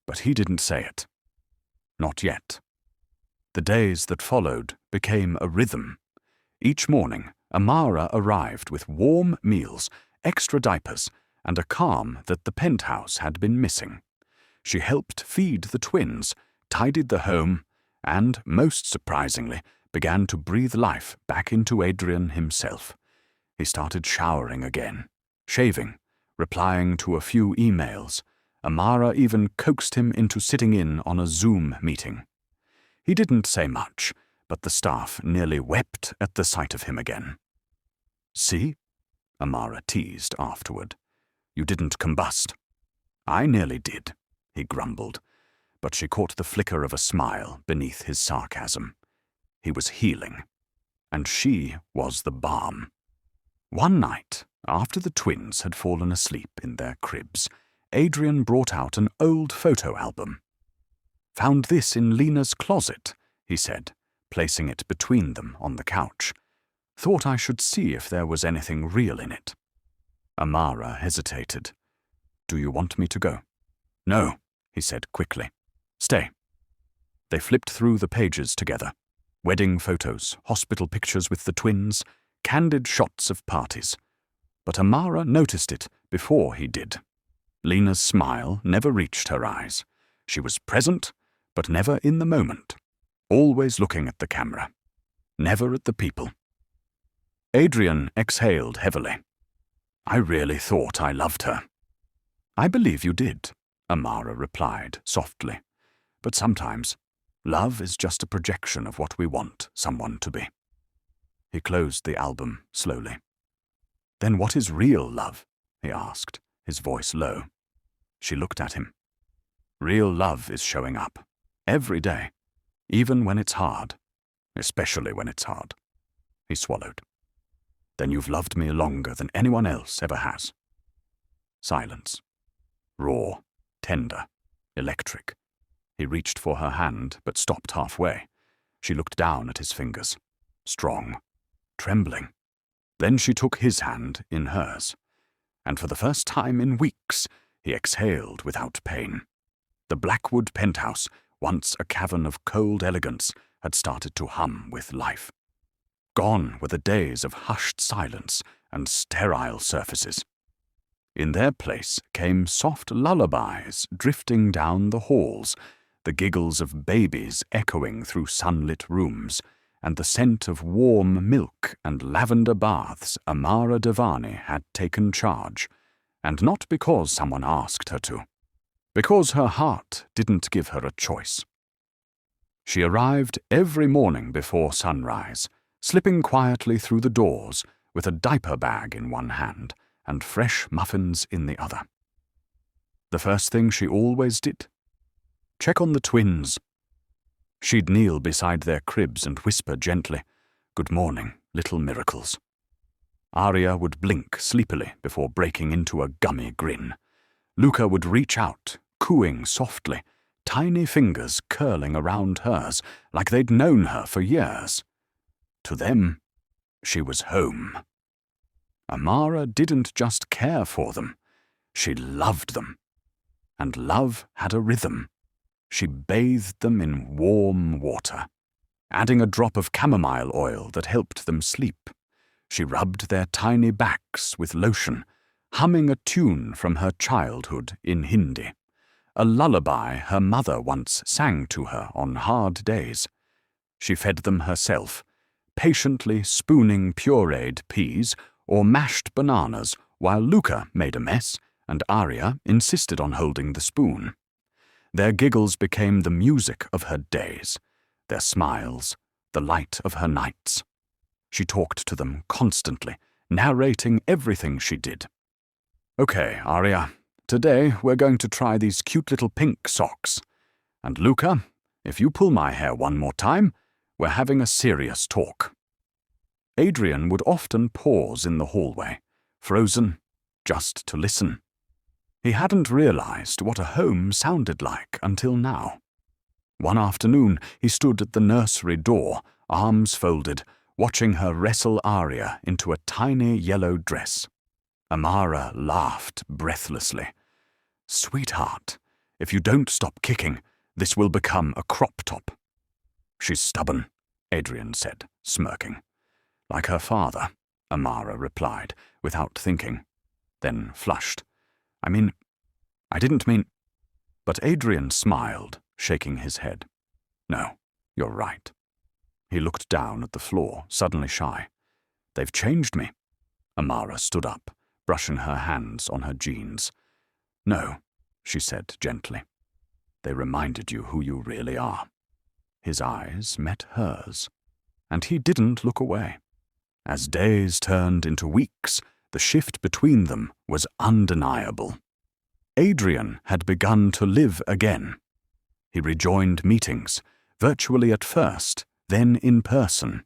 but he didn't say it. Not yet. The days that followed became a rhythm. Each morning, Amara arrived with warm meals, extra diapers, and a calm that the penthouse had been missing. She helped feed the twins, tidied the home, and, most surprisingly, began to breathe life back into Adrian himself. He started showering again, shaving, replying to a few emails. Amara even coaxed him into sitting in on a Zoom meeting. He didn't say much, but the staff nearly wept at the sight of him again. "See?" Amara teased afterward. "You didn't combust." "I nearly did," he grumbled, but she caught the flicker of a smile beneath his sarcasm. He was healing, and she was the balm. One night, after the twins had fallen asleep in their cribs, Adrian brought out an old photo album. "Found this in Lena's closet," he said, placing it between them on the couch. "Thought I should see if there was anything real in it." Amara hesitated. "Do you want me to go?" "No," he said quickly. "Stay." They flipped through the pages together. Wedding photos, hospital pictures with the twins, candid shots of parties. But Amara noticed it before he did. Lena's smile never reached her eyes. She was present, but never in the moment. Always looking at the camera. Never at the people. Adrian exhaled heavily. "I really thought I loved her." "I believe you did," Amara replied softly. "But sometimes, love is just a projection of what we want someone to be." He closed the album slowly. "Then what is real love?" he asked, his voice low. She looked at him. "Real love is showing up, every day, even when it's hard, especially when it's hard." He swallowed. "Then you've loved me longer than anyone else ever has." Silence. Raw, tender, electric. He reached for her hand, but stopped halfway. She looked down at his fingers. Strong. Trembling. Then she took his hand in hers. And for the first time in weeks, he exhaled without pain. The Blackwood penthouse, once a cavern of cold elegance, had started to hum with life. Gone were the days of hushed silence and sterile surfaces. In their place came soft lullabies drifting down the halls, the giggles of babies echoing through sunlit rooms, and the scent of warm milk and lavender baths. Amara Devani had taken charge, and not because someone asked her to, because her heart didn't give her a choice. She arrived every morning before sunrise, slipping quietly through the doors with a diaper bag in one hand and fresh muffins in the other. The first thing she always did? Check on the twins. She'd kneel beside their cribs and whisper gently, "Good morning, little miracles." Arya would blink sleepily before breaking into a gummy grin. Luca would reach out, cooing softly, tiny fingers curling around hers like they'd known her for years. To them, she was home. Amara didn't just care for them, she loved them. And love had a rhythm. She bathed them in warm water, adding a drop of chamomile oil that helped them sleep. She rubbed their tiny backs with lotion, humming a tune from her childhood in Hindi, a lullaby her mother once sang to her on hard days. She fed them herself, patiently spooning pureed peas or mashed bananas while Luca made a mess and Arya insisted on holding the spoon. Their giggles became the music of her days, their smiles, the light of her nights. She talked to them constantly, narrating everything she did. "Okay, Arya, today we're going to try these cute little pink socks. And Luca, if you pull my hair one more time, we're having a serious talk." Adrian would often pause in the hallway, frozen, just to listen. He hadn't realized what a home sounded like until now. One afternoon, he stood at the nursery door, arms folded, watching her wrestle Arya into a tiny yellow dress. Amara laughed breathlessly. "Sweetheart, if you don't stop kicking, this will become a crop top." "She's stubborn," Adrian said, smirking. "Like her father," Amara replied, without thinking, then flushed. I didn't mean—" But Adrian smiled, shaking his head. "No, you're right." He looked down at the floor, suddenly shy. "They've changed me." Amara stood up, brushing her hands on her jeans. "No," she said gently. "They reminded you who you really are." His eyes met hers, and he didn't look away. As days turned into weeks, the shift between them was undeniable. Adrian had begun to live again. He rejoined meetings, virtually at first, then in person.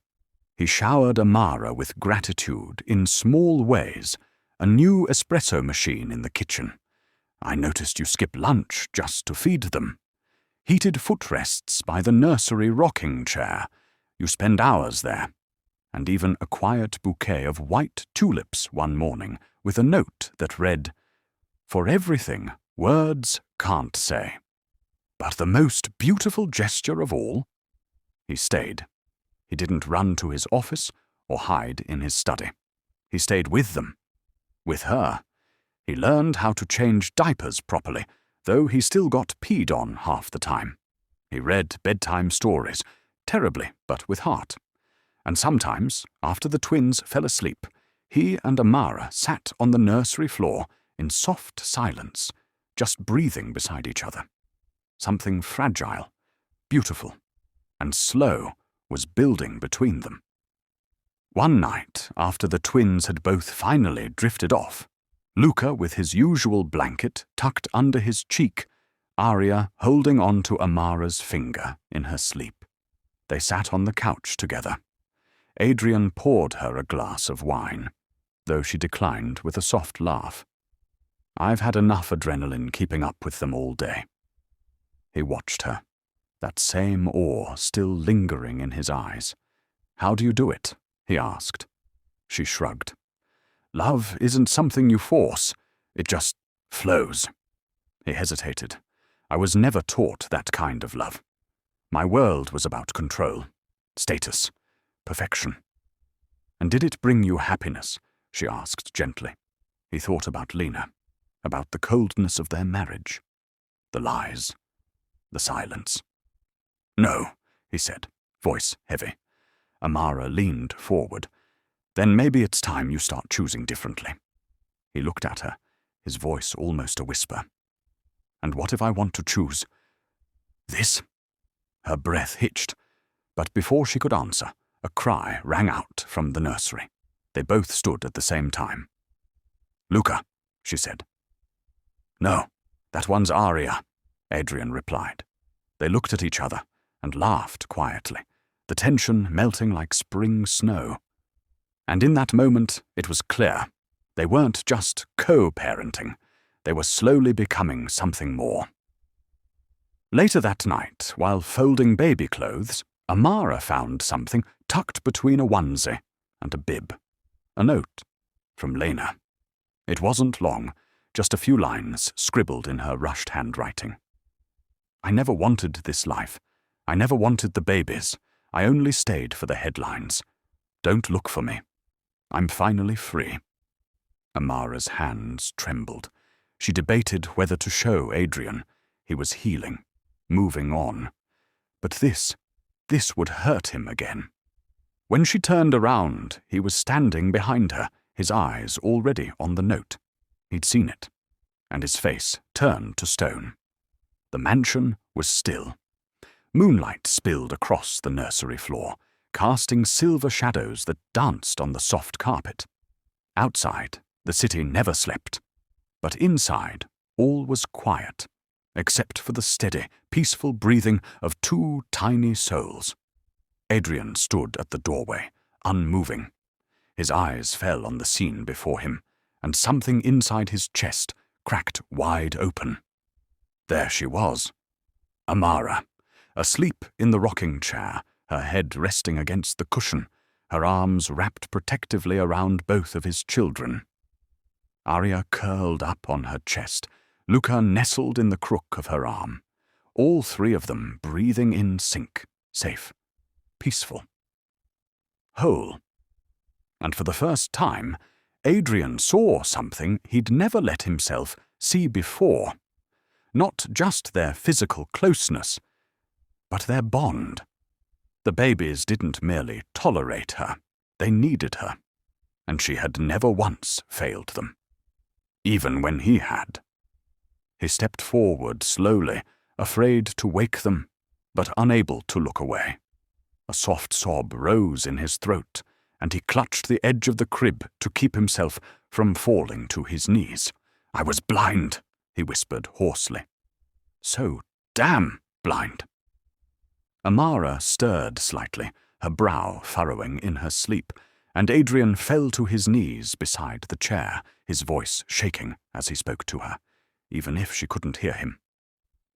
He showered Amara with gratitude in small ways, a new espresso machine in the kitchen. "I noticed you skip lunch just to feed them." Heated footrests by the nursery rocking chair. You spend hours there. And even a quiet bouquet of white tulips one morning with a note that read, "For everything words can't say. But the most beautiful gesture of all." He stayed. He didn't run to his office or hide in his study. He stayed with them. With her. He learned how to change diapers properly, though he still got peed on half the time. He read bedtime stories, terribly but with heart. And sometimes, after the twins fell asleep, he and Amara sat on the nursery floor in soft silence, just breathing beside each other. Something fragile, beautiful, and slow was building between them. One night, after the twins had both finally drifted off, Luca with his usual blanket tucked under his cheek, Arya holding on to Amara's finger in her sleep. They sat on the couch together. Adrian poured her a glass of wine, though she declined with a soft laugh. "I've had enough adrenaline keeping up with them all day." He watched her, that same awe still lingering in his eyes. "How do you do it?" he asked. She shrugged. "Love isn't something you force, it just flows." He hesitated. "I was never taught that kind of love. My world was about control, status, perfection." "And did it bring you happiness?" she asked gently. He thought about Lena, about the coldness of their marriage, the lies, the silence. "No," he said, voice heavy. Amara leaned forward. "Then maybe it's time you start choosing differently." He looked at her, his voice almost a whisper. "And what if I want to choose this?" Her breath hitched, but before she could answer, a cry rang out from the nursery. They both stood at the same time. "Luca," she said. "No, that one's Arya," Adrian replied. They looked at each other and laughed quietly, the tension melting like spring snow. And in that moment, it was clear. They weren't just co-parenting. They were slowly becoming something more. Later that night, while folding baby clothes, Amara found something tucked between a onesie and a bib. A note from Lena. It wasn't long, just a few lines scribbled in her rushed handwriting. "I never wanted this life. I never wanted the babies. I only stayed for the headlines. Don't look for me. I'm finally free." Amara's hands trembled. She debated whether to show Adrian. He was healing, moving on. But this would hurt him again. When she turned around, he was standing behind her, his eyes already on the note. He'd seen it, and his face turned to stone. The mansion was still. Moonlight spilled across the nursery floor, casting silver shadows that danced on the soft carpet. Outside, the city never slept. But inside, all was quiet, except for the steady, peaceful breathing of two tiny souls. Adrian stood at the doorway, unmoving. His eyes fell on the scene before him, and something inside his chest cracked wide open. There she was, Amara, asleep in the rocking chair, her head resting against the cushion, her arms wrapped protectively around both of his children. Arya curled up on her chest, Luca nestled in the crook of her arm, all three of them breathing in sync, safe, peaceful, whole. And for the first time, Adrian saw something he'd never let himself see before. Not just their physical closeness, but their bond. The babies didn't merely tolerate her, they needed her, and she had never once failed them. even when he had. He stepped forward slowly, afraid to wake them, but unable to look away. A soft sob rose in his throat, and he clutched the edge of the crib to keep himself from falling to his knees. "I was blind," he whispered hoarsely. "So damn blind." Amara stirred slightly, her brow furrowing in her sleep, and Adrian fell to his knees beside the chair, his voice shaking as he spoke to her, even if she couldn't hear him.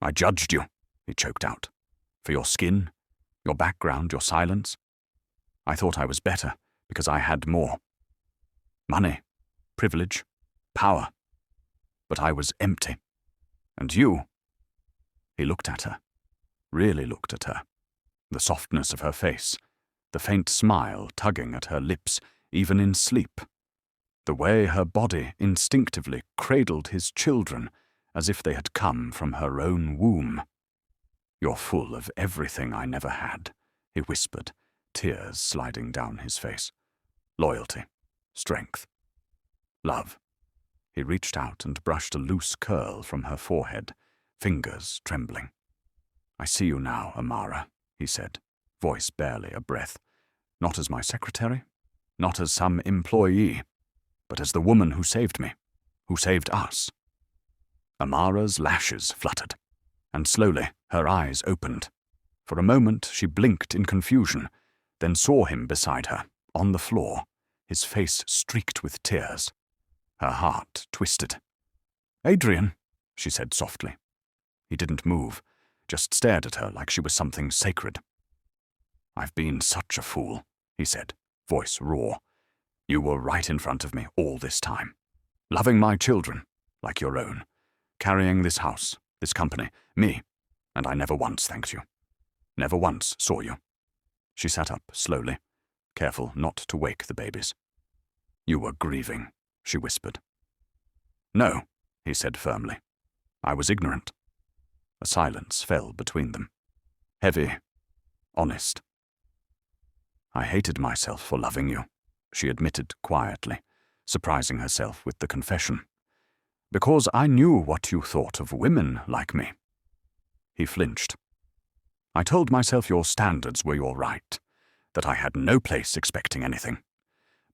"I judged you," he choked out, "for your skin, your background, your silence. I thought I was better because I had more. Money, privilege, power. But I was empty. And you—" He looked at her, really looked at her. The softness of her face, the faint smile tugging at her lips, even in sleep. The way her body instinctively cradled his children as if they had come from her own womb. "You're full of everything I never had," he whispered, tears sliding down his face. "Loyalty, strength, love." He reached out and brushed a loose curl from her forehead, fingers trembling. "I see you now, Amara," he said, voice barely a breath. "Not as my secretary, not as some employee, but as the woman who saved me, who saved us." Amara's lashes fluttered, and slowly her eyes opened. For a moment she blinked in confusion, then saw him beside her, on the floor, his face streaked with tears. Her heart twisted. "Adrian," she said softly. He didn't move, just stared at her like she was something sacred. "I've been such a fool," he said, voice raw. "You were right in front of me all this time, loving my children like your own, carrying this house, this company, me, and I never once thanked you. Never once saw you." She sat up slowly, careful not to wake the babies. "You were grieving," she whispered. "No," he said firmly. "I was ignorant." A silence fell between them. Heavy, honest. "I hated myself for loving you," she admitted quietly, surprising herself with the confession. "Because I knew what you thought of women like me." He flinched. "I told myself your standards were your right, that I had no place expecting anything.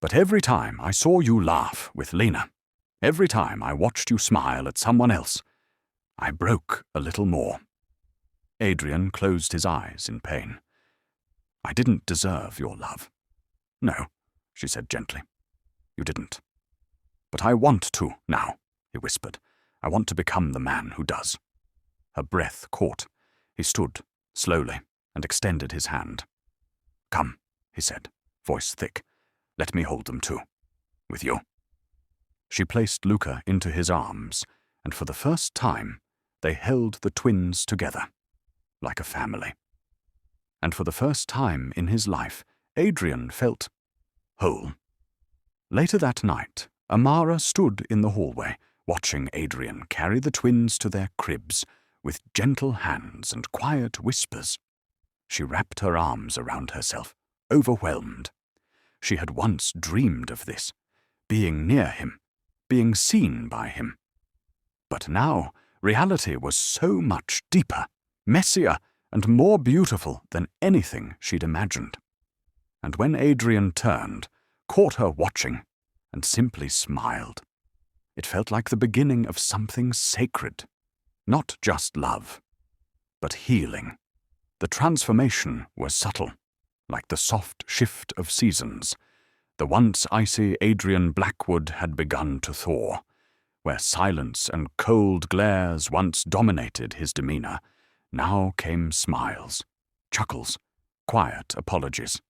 But every time I saw you laugh with Lena, every time I watched you smile at someone else, I broke a little more." Adrian closed his eyes in pain. "I didn't deserve your love." "No," she said gently. "You didn't. But I want to now," he whispered. "I want to become the man who does." Her breath caught. He stood, slowly, and extended his hand. "Come," he said, voice thick. "Let me hold them too. With you." She placed Luca into his arms, and for the first time, they held the twins together, like a family. And for the first time in his life, Adrian felt whole. Later that night, Amara stood in the hallway, watching Adrian carry the twins to their cribs with gentle hands and quiet whispers. She wrapped her arms around herself, overwhelmed. She had once dreamed of this, being near him, being seen by him. But now, reality was so much deeper, messier, and more beautiful than anything she'd imagined. And when Adrian turned, caught her watching, and simply smiled, it felt like the beginning of something sacred. Not just love, but healing. The transformation was subtle, like the soft shift of seasons. The once icy Adrian Blackwood had begun to thaw. Where silence and cold glares once dominated his demeanor, now came smiles, chuckles, quiet apologies.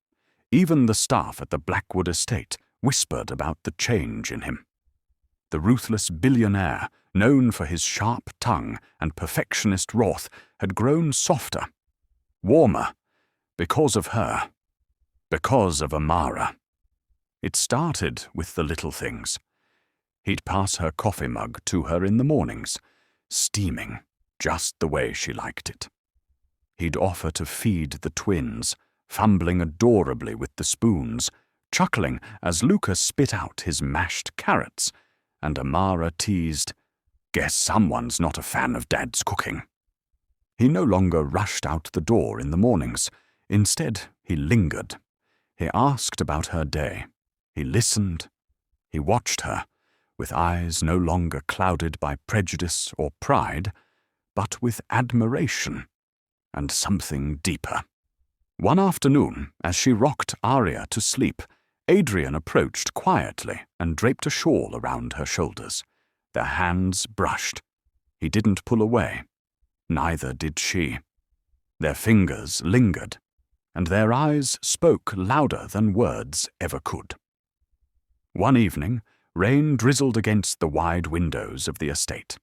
Even the staff at the Blackwood estate whispered about the change in him. The ruthless billionaire, known for his sharp tongue and perfectionist wrath, had grown softer, warmer, because of her, because of Amara. It started with the little things. He'd pass her coffee mug to her in the mornings, steaming, just the way she liked it. He'd offer to feed the twins, fumbling adorably with the spoons, chuckling as Lucas spit out his mashed carrots, and Amara teased, "Guess someone's not a fan of Dad's cooking." He no longer rushed out the door in the mornings. Instead, he lingered. He asked about her day. He listened. He watched her, with eyes no longer clouded by prejudice or pride, but with admiration and something deeper. One afternoon, as she rocked Arya to sleep, Adrian approached quietly and draped a shawl around her shoulders. Their hands brushed. He didn't pull away. Neither did she. Their fingers lingered, and their eyes spoke louder than words ever could. One evening, rain drizzled against the wide windows of the estate.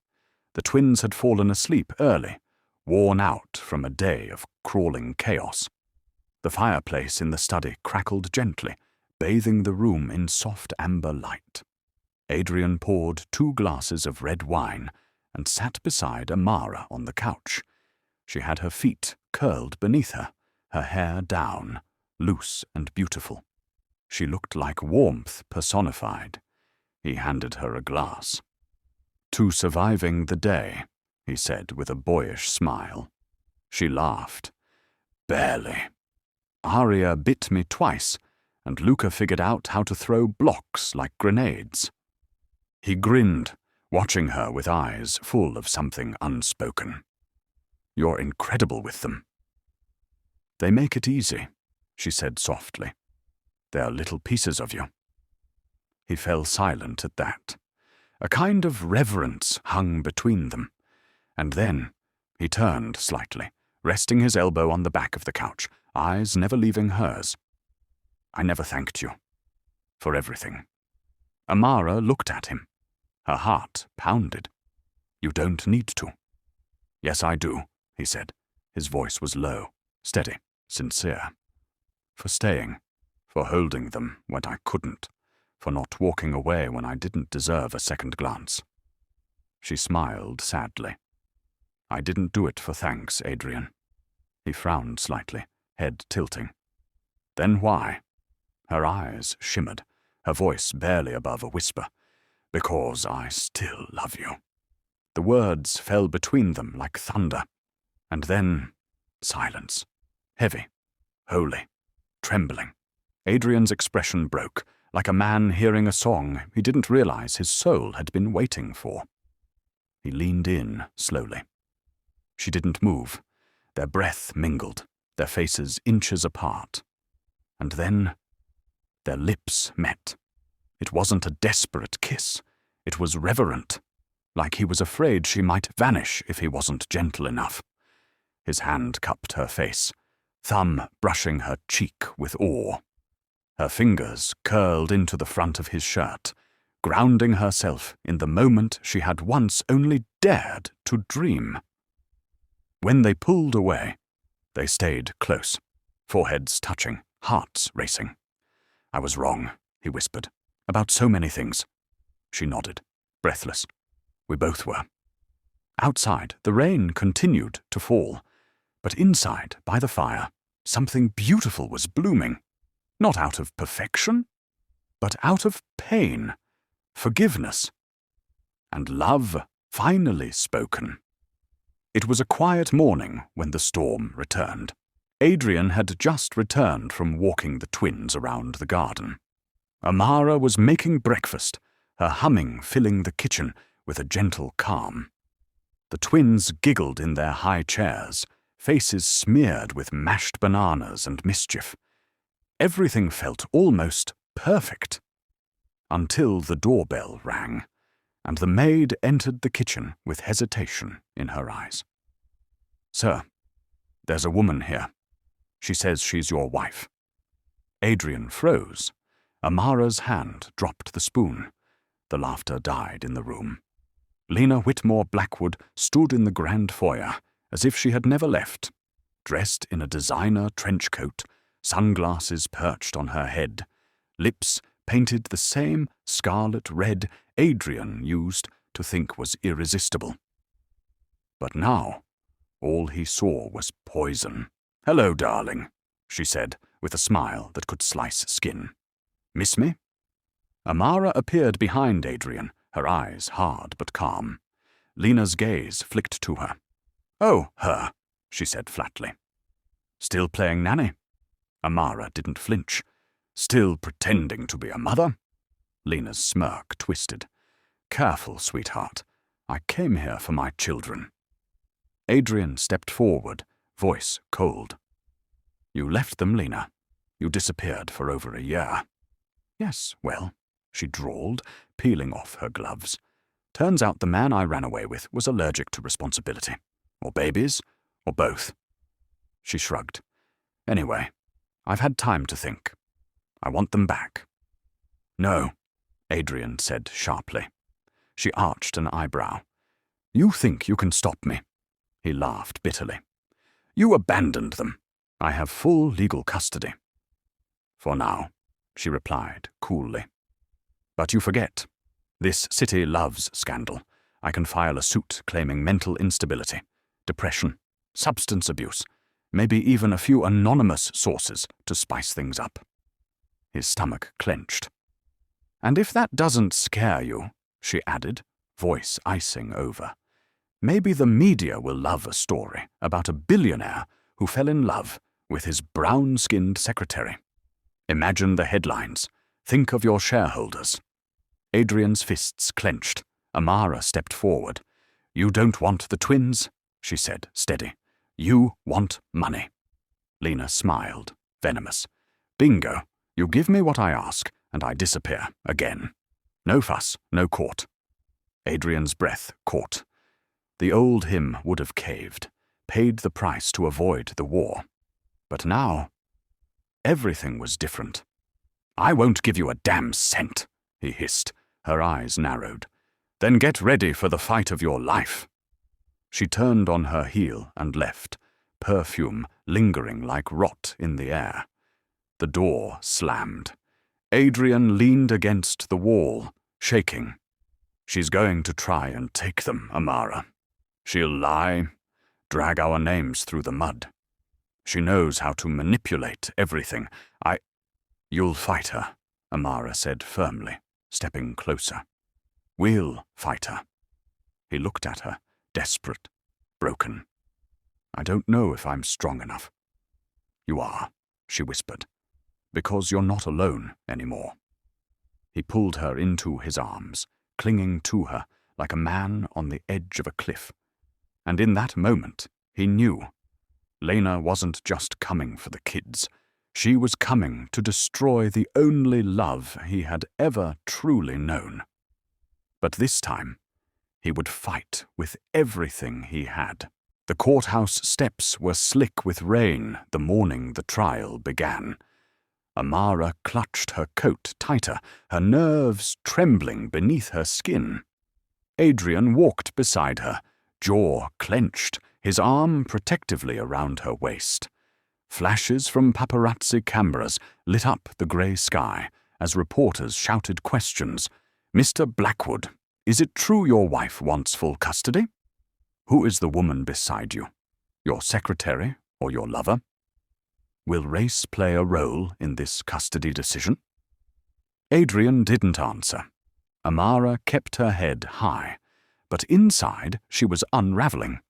The twins had fallen asleep early, worn out from a day of crawling chaos. The fireplace in the study crackled gently, bathing the room in soft amber light. Adrian poured 2 glasses of red wine and sat beside Amara on the couch. She had her feet curled beneath her hair down, loose and beautiful. She looked like warmth personified. He handed her a glass. "To surviving the day," he said with a boyish smile. She laughed. "Barely. Arya bit me twice, and Luca figured out how to throw blocks like grenades." He grinned, watching her with eyes full of something unspoken. "You're incredible with them." "They make it easy," she said softly. "They're little pieces of you." He fell silent at that. A kind of reverence hung between them. And then he turned slightly, resting his elbow on the back of the couch, eyes never leaving hers. "I never thanked you. For everything." Amara looked at him. Her heart pounded. "You don't need to." "Yes, I do," he said. His voice was low, steady, sincere. "For staying, for holding them when I couldn't, for not walking away when I didn't deserve a second glance." She smiled sadly. "I didn't do it for thanks, Adrian." He frowned slightly, head tilting. "Then why?" Her eyes shimmered, her voice barely above a whisper. "Because I still love you." The words fell between them like thunder. And then silence. Heavy, holy, trembling. Adrian's expression broke, like a man hearing a song he didn't realize his soul had been waiting for. He leaned in slowly. She didn't move. Their breath mingled, their faces inches apart. And then their lips met. It wasn't a desperate kiss. It was reverent, like he was afraid she might vanish if he wasn't gentle enough. His hand cupped her face, thumb brushing her cheek with awe. Her fingers curled into the front of his shirt, grounding herself in the moment she had once only dared to dream. When they pulled away, they stayed close, foreheads touching, hearts racing. "I was wrong," he whispered, "about so many things." She nodded, breathless. We both were. Outside, the rain continued to fall, but inside, by the fire, something beautiful was blooming. Not out of perfection, but out of pain, forgiveness, and love finally spoken. It was a quiet morning when the storm returned. Adrian had just returned from walking the twins around the garden. Amara was making breakfast, her humming filling the kitchen with a gentle calm. The twins giggled in their high chairs, faces smeared with mashed bananas and mischief. Everything felt almost perfect. Until the doorbell rang, and the maid entered the kitchen with hesitation in her eyes. "Sir, there's a woman here. She says she's your wife." Adrian froze. Amara's hand dropped the spoon. The laughter died in the room. Lena Whitmore Blackwood stood in the grand foyer as if she had never left, dressed in a designer trench coat, sunglasses perched on her head, lips painted the same scarlet red Adrian used to think was irresistible. But now, all he saw was poison. "Hello, darling," she said, with a smile that could slice skin. "Miss me?" Amara appeared behind Adrian, her eyes hard but calm. Lena's gaze flicked to her. "Oh, her," she said flatly. "Still playing nanny?" Amara didn't flinch. "Still pretending to be a mother?" Lena's smirk twisted. "Careful, sweetheart. I came here for my children." Adrian stepped forward, voice cold. "You left them, Lena. You disappeared for over a year." "Yes, well," she drawled, peeling off her gloves. "Turns out the man I ran away with was allergic to responsibility. Or babies, or both." She shrugged. "Anyway, I've had time to think. I want them back." "No," Adrian said sharply. She arched an eyebrow. "You think you can stop me?" He laughed bitterly. "You abandoned them. I have full legal custody." "For now," she replied coolly. "But you forget. This city loves scandal. I can file a suit claiming mental instability, depression, substance abuse, maybe even a few anonymous sources to spice things up." His stomach clenched. "And if that doesn't scare you," she added, voice icing over, "maybe the media will love a story about a billionaire who fell in love with his brown-skinned secretary. Imagine the headlines. Think of your shareholders." Adrian's fists clenched. Amara stepped forward. "You don't want the twins," she said, steady. "You want money." Lena smiled, venomous. "Bingo. You give me what I ask, and I disappear again. No fuss, no court." Adrian's breath caught. The old him would have caved, paid the price to avoid the war. But now, everything was different. "I won't give you a damn cent," he hissed. Her eyes narrowed. "Then get ready for the fight of your life." She turned on her heel and left, perfume lingering like rot in the air. The door slammed. Adrian leaned against the wall, shaking. "She's going to try and take them, Amara. She'll lie, drag our names through the mud. She knows how to manipulate everything. You'll fight her," Amara said firmly, stepping closer. "We'll fight her." He looked at her, desperate, broken. "I don't know if I'm strong enough." "You are," she whispered, "because you're not alone anymore." He pulled her into his arms, clinging to her like a man on the edge of a cliff. And in that moment, he knew. Lena wasn't just coming for the kids. She was coming to destroy the only love he had ever truly known. But this time, he would fight with everything he had. The courthouse steps were slick with rain the morning the trial began. Amara clutched her coat tighter, her nerves trembling beneath her skin. Adrian walked beside her, jaw clenched, his arm protectively around her waist. Flashes from paparazzi cameras lit up the grey sky as reporters shouted questions. "Mr. Blackwood, is it true your wife wants full custody? Who is the woman beside you? Your secretary or your lover? Will race play a role in this custody decision?" Adrian didn't answer. Amara kept her head high, but inside she was unraveling.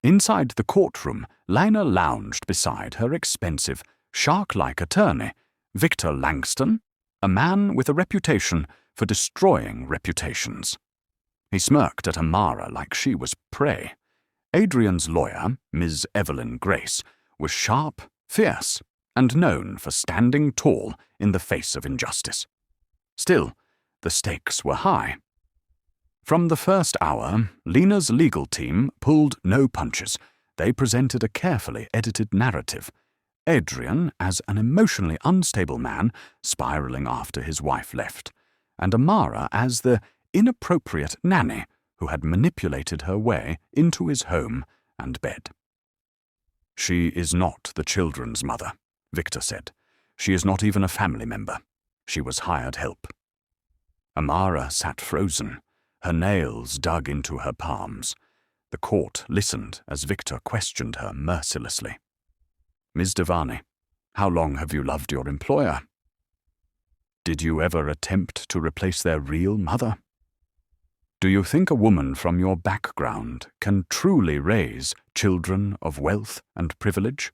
Inside the courtroom, Lena lounged beside her expensive, shark-like attorney, Victor Langston, a man with a reputation for destroying reputations. He smirked at Amara like she was prey. Adrian's lawyer, Ms. Evelyn Grace, was sharp, fierce, and known for standing tall in the face of injustice. Still, the stakes were high. From the first hour, Lena's legal team pulled no punches. They presented a carefully edited narrative. Adrian as an emotionally unstable man spiraling after his wife left, and Amara as the inappropriate nanny who had manipulated her way into his home and bed. "She is not the children's mother," Victor said. "She is not even a family member. She was hired help." Amara sat frozen, her nails dug into her palms. The court listened as Victor questioned her mercilessly. "Ms. Devani, how long have you loved your employer? Did you ever attempt to replace their real mother?" Do you think a woman from your background can truly raise children of wealth and privilege?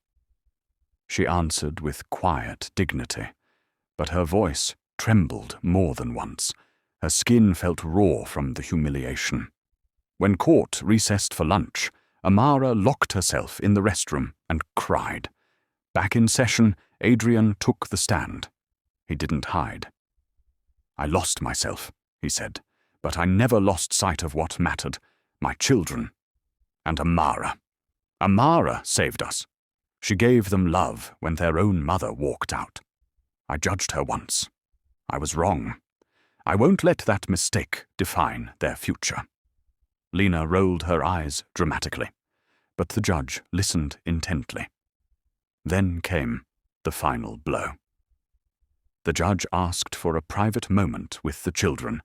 She answered with quiet dignity, but her voice trembled more than once. Her skin felt raw from the humiliation. When court recessed for lunch, Amara locked herself in the restroom and cried. Back in session, Adrian took the stand. He didn't hide. I lost myself, he said, but I never lost sight of what mattered, my children. And Amara. Amara saved us. She gave them love when their own mother walked out. I judged her once. I was wrong. I won't let that mistake define their future. Lena rolled her eyes dramatically, but the judge listened intently. Then came the final blow. The judge asked for a private moment with the children,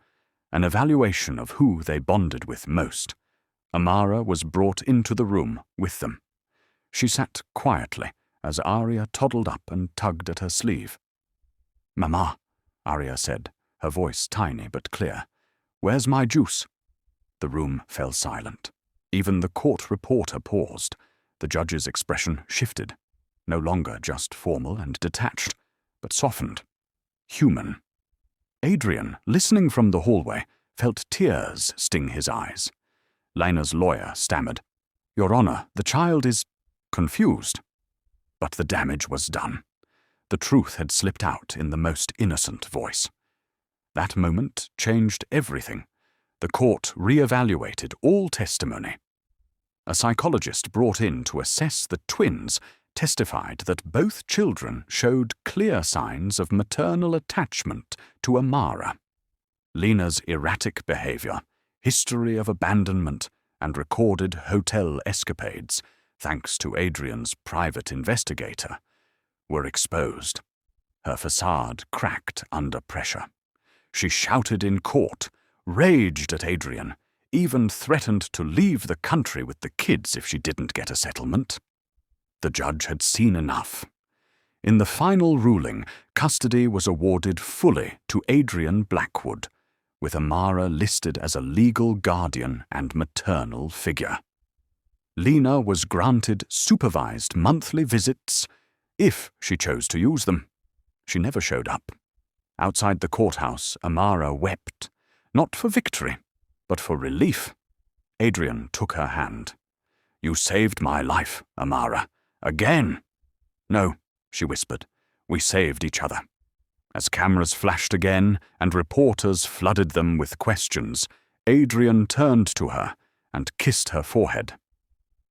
an evaluation of who they bonded with most. Amara was brought into the room with them. She sat quietly as Arya toddled up and tugged at her sleeve. "Mama," Arya said, her voice tiny but clear, "where's my juice?" The room fell silent. Even the court reporter paused. The judge's expression shifted, no longer just formal and detached, but softened, human. Adrian, listening from the hallway, felt tears sting his eyes. Lena's lawyer stammered, "Your Honor, the child is confused." But the damage was done. The truth had slipped out in the most innocent voice. That moment changed everything. The court re-evaluated all testimony. A psychologist brought in to assess the twins testified that both children showed clear signs of maternal attachment to Amara. Lena's erratic behavior, history of abandonment, and recorded hotel escapades, thanks to Adrian's private investigator, were exposed. Her facade cracked under pressure. She shouted in court, raged at Adrian, even threatened to leave the country with the kids if she didn't get a settlement. The judge had seen enough. In the final ruling, custody was awarded fully to Adrian Blackwood, with Amara listed as a legal guardian and maternal figure. Lena was granted supervised monthly visits if she chose to use them. She never showed up. Outside the courthouse, Amara wept, not for victory, but for relief. Adrian took her hand. "You saved my life, Amara. Again." "No," she whispered. "We saved each other." As cameras flashed again and reporters flooded them with questions, Adrian turned to her and kissed her forehead.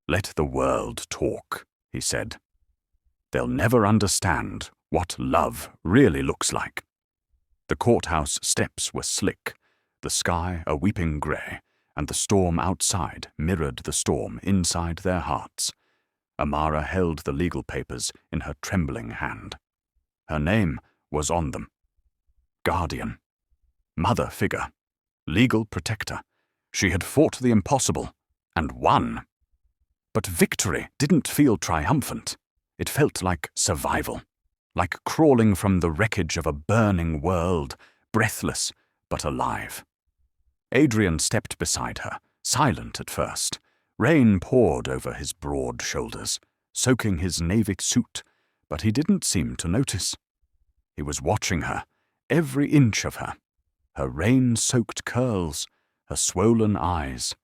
"Let the world talk," he said. "They'll never understand what love really looks like." The courthouse steps were slick, the sky a weeping grey, and the storm outside mirrored the storm inside their hearts. Amara held the legal papers in her trembling hand. Her name was on them. Guardian. Mother figure. Legal protector. She had fought the impossible, and won. But victory didn't feel triumphant. It felt like survival, like crawling from the wreckage of a burning world, breathless but alive. Adrian stepped beside her, silent at first. Rain poured over his broad shoulders, soaking his navy suit, but he didn't seem to notice. He was watching her, every inch of her, her rain-soaked curls, her swollen eyes,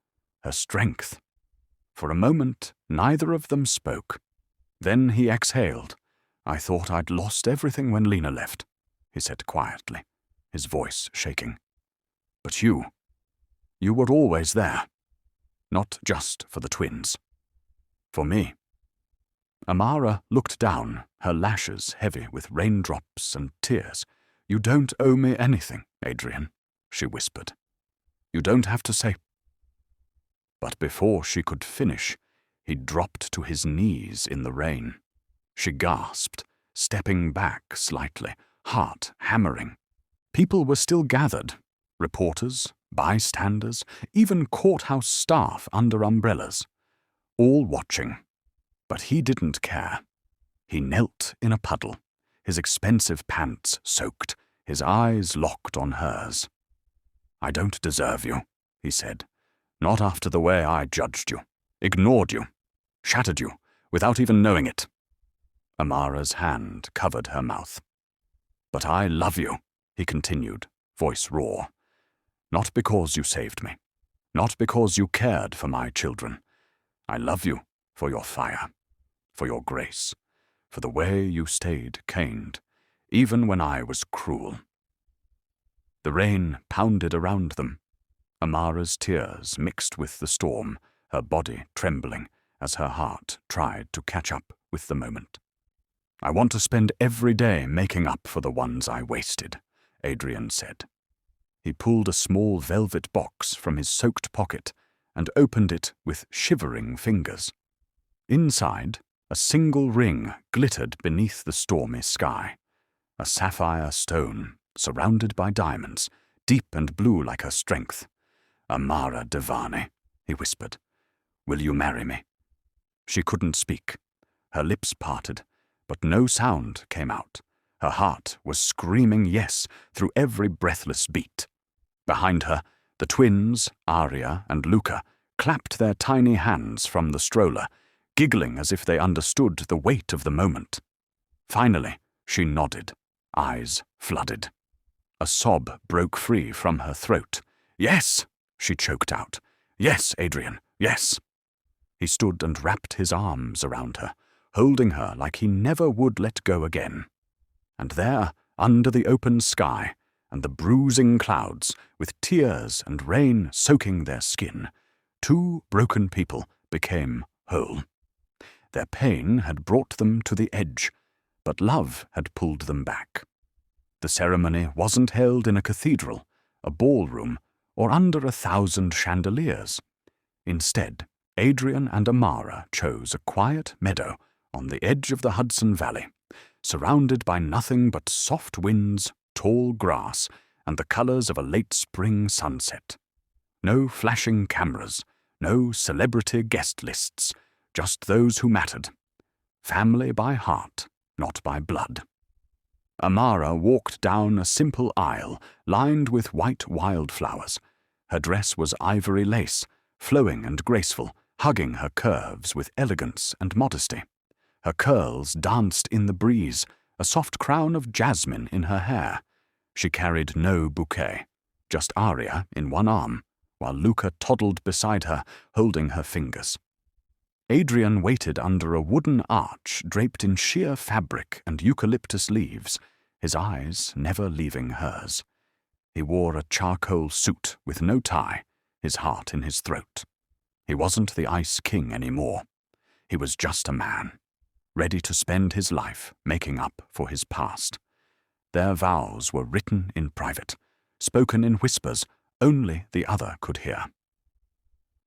her strength. For a moment, neither of them spoke. Then he exhaled. "I thought I'd lost everything when Lena left," he said quietly, his voice shaking. "But you were always there. Not just for the twins. For me." Amara looked down, her lashes heavy with raindrops and tears. "You don't owe me anything, Adrian," she whispered. "You don't have to say." But before she could finish, he dropped to his knees in the rain. She gasped, stepping back slightly, heart hammering. People were still gathered. Reporters, bystanders, even courthouse staff under umbrellas. All watching. But he didn't care. He knelt in a puddle, his expensive pants soaked, his eyes locked on hers. "I don't deserve you," he said. "Not after the way I judged you, ignored you, shattered you, without even knowing it." Amara's hand covered her mouth. "But I love you," he continued, voice raw. "Not because you saved me, not because you cared for my children. I love you for your fire, for your grace, for the way you stayed kind, even when I was cruel." The rain pounded around them. Amara's tears mixed with the storm, her body trembling as her heart tried to catch up with the moment. "I want to spend every day making up for the ones I wasted," Adrian said. He pulled a small velvet box from his soaked pocket and opened it with shivering fingers. Inside, a single ring glittered beneath the stormy sky, a sapphire stone surrounded by diamonds, deep and blue like her strength. "Amara Devane," he whispered. "Will you marry me?" She couldn't speak. Her lips parted, but no sound came out. Her heart was screaming yes through every breathless beat. Behind her, the twins, Arya and Luca, clapped their tiny hands from the stroller, giggling as if they understood the weight of the moment. Finally, she nodded, eyes flooded. A sob broke free from her throat. "Yes," she choked out. "Yes, Adrian, yes." He stood and wrapped his arms around her, holding her like he never would let go again. And there, under the open sky and the bruising clouds, with tears and rain soaking their skin, two broken people became whole. Their pain had brought them to the edge, but love had pulled them back. The ceremony wasn't held in a cathedral, a ballroom, or under 1,000 chandeliers. Instead, Adrian and Amara chose a quiet meadow on the edge of the Hudson Valley, surrounded by nothing but soft winds, tall grass, and the colors of a late spring sunset. No flashing cameras, no celebrity guest lists, just those who mattered. Family by heart, not by blood. Amara walked down a simple aisle lined with white wildflowers. Her dress was ivory lace, flowing and graceful, hugging her curves with elegance and modesty. Her curls danced in the breeze, a soft crown of jasmine in her hair. She carried no bouquet, just Arya in one arm, while Luca toddled beside her, holding her fingers. Adrian waited under a wooden arch draped in sheer fabric and eucalyptus leaves, his eyes never leaving hers. He wore a charcoal suit with no tie, his heart in his throat. He wasn't the Ice King anymore. He was just a man, ready to spend his life making up for his past. Their vows were written in private, spoken in whispers only the other could hear.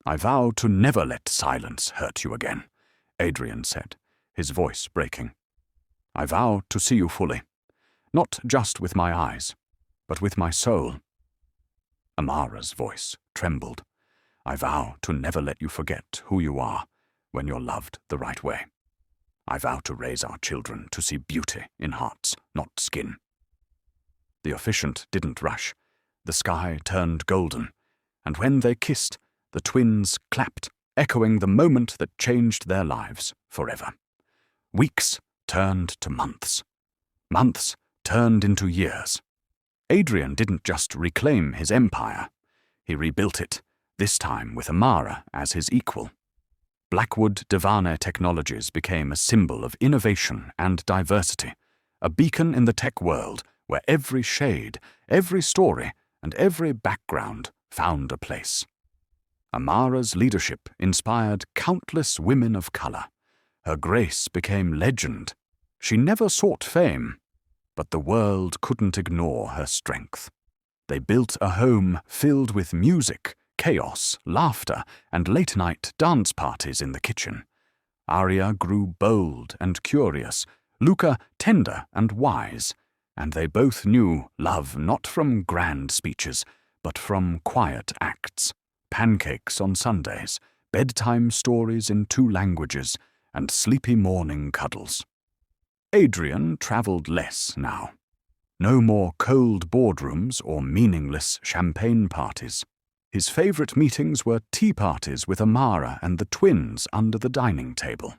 "I vow to never let silence hurt you again," Adrian said, his voice breaking. "I vow to see you fully, not just with my eyes, but with my soul." Amara's voice trembled. "I vow to never let you forget who you are when you're loved the right way. I vow to raise our children to see beauty in hearts, not skin." The officiant didn't rush. The sky turned golden, and when they kissed, the twins clapped, echoing the moment that changed their lives forever. Weeks turned to months. Months turned into years. Adrian didn't just reclaim his empire. He rebuilt it, this time with Amara as his equal. Blackwood Devane Technologies became a symbol of innovation and diversity, a beacon in the tech world where every shade, every story, and every background found a place. Amara's leadership inspired countless women of color. Her grace became legend. She never sought fame, but the world couldn't ignore her strength. They built a home filled with music, chaos, laughter, and late-night dance parties in the kitchen. Arya grew bold and curious, Luca tender and wise, and they both knew love not from grand speeches, but from quiet acts. Pancakes on Sundays, bedtime stories in 2 languages, and sleepy morning cuddles. Adrian traveled less now. No more cold boardrooms or meaningless champagne parties. His favorite meetings were tea parties with Amara and the twins under the dining table.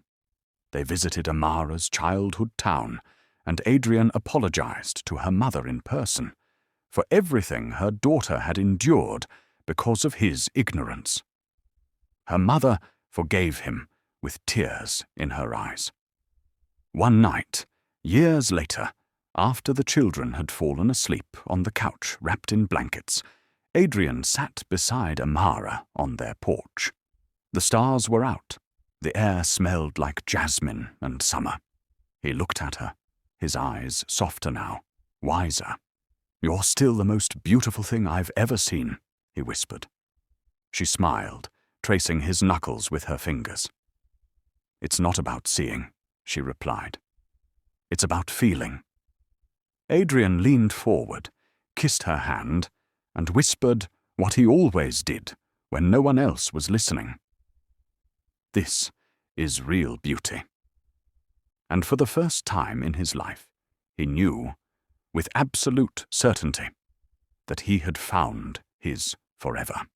They visited Amara's childhood town, and Adrian apologized to her mother in person for everything her daughter had endured because of his ignorance. Her mother forgave him with tears in her eyes. One night, years later, after the children had fallen asleep on the couch wrapped in blankets, Adrian sat beside Amara on their porch. The stars were out. The air smelled like jasmine and summer. He looked at her, his eyes softer now, wiser. "You're still the most beautiful thing I've ever seen," he whispered. She smiled, tracing his knuckles with her fingers. "It's not about seeing," she replied. "It's about feeling." Adrian leaned forward, kissed her hand, and whispered what he always did when no one else was listening. "This is real beauty." And for the first time in his life, he knew, with absolute certainty, that he had found his forever.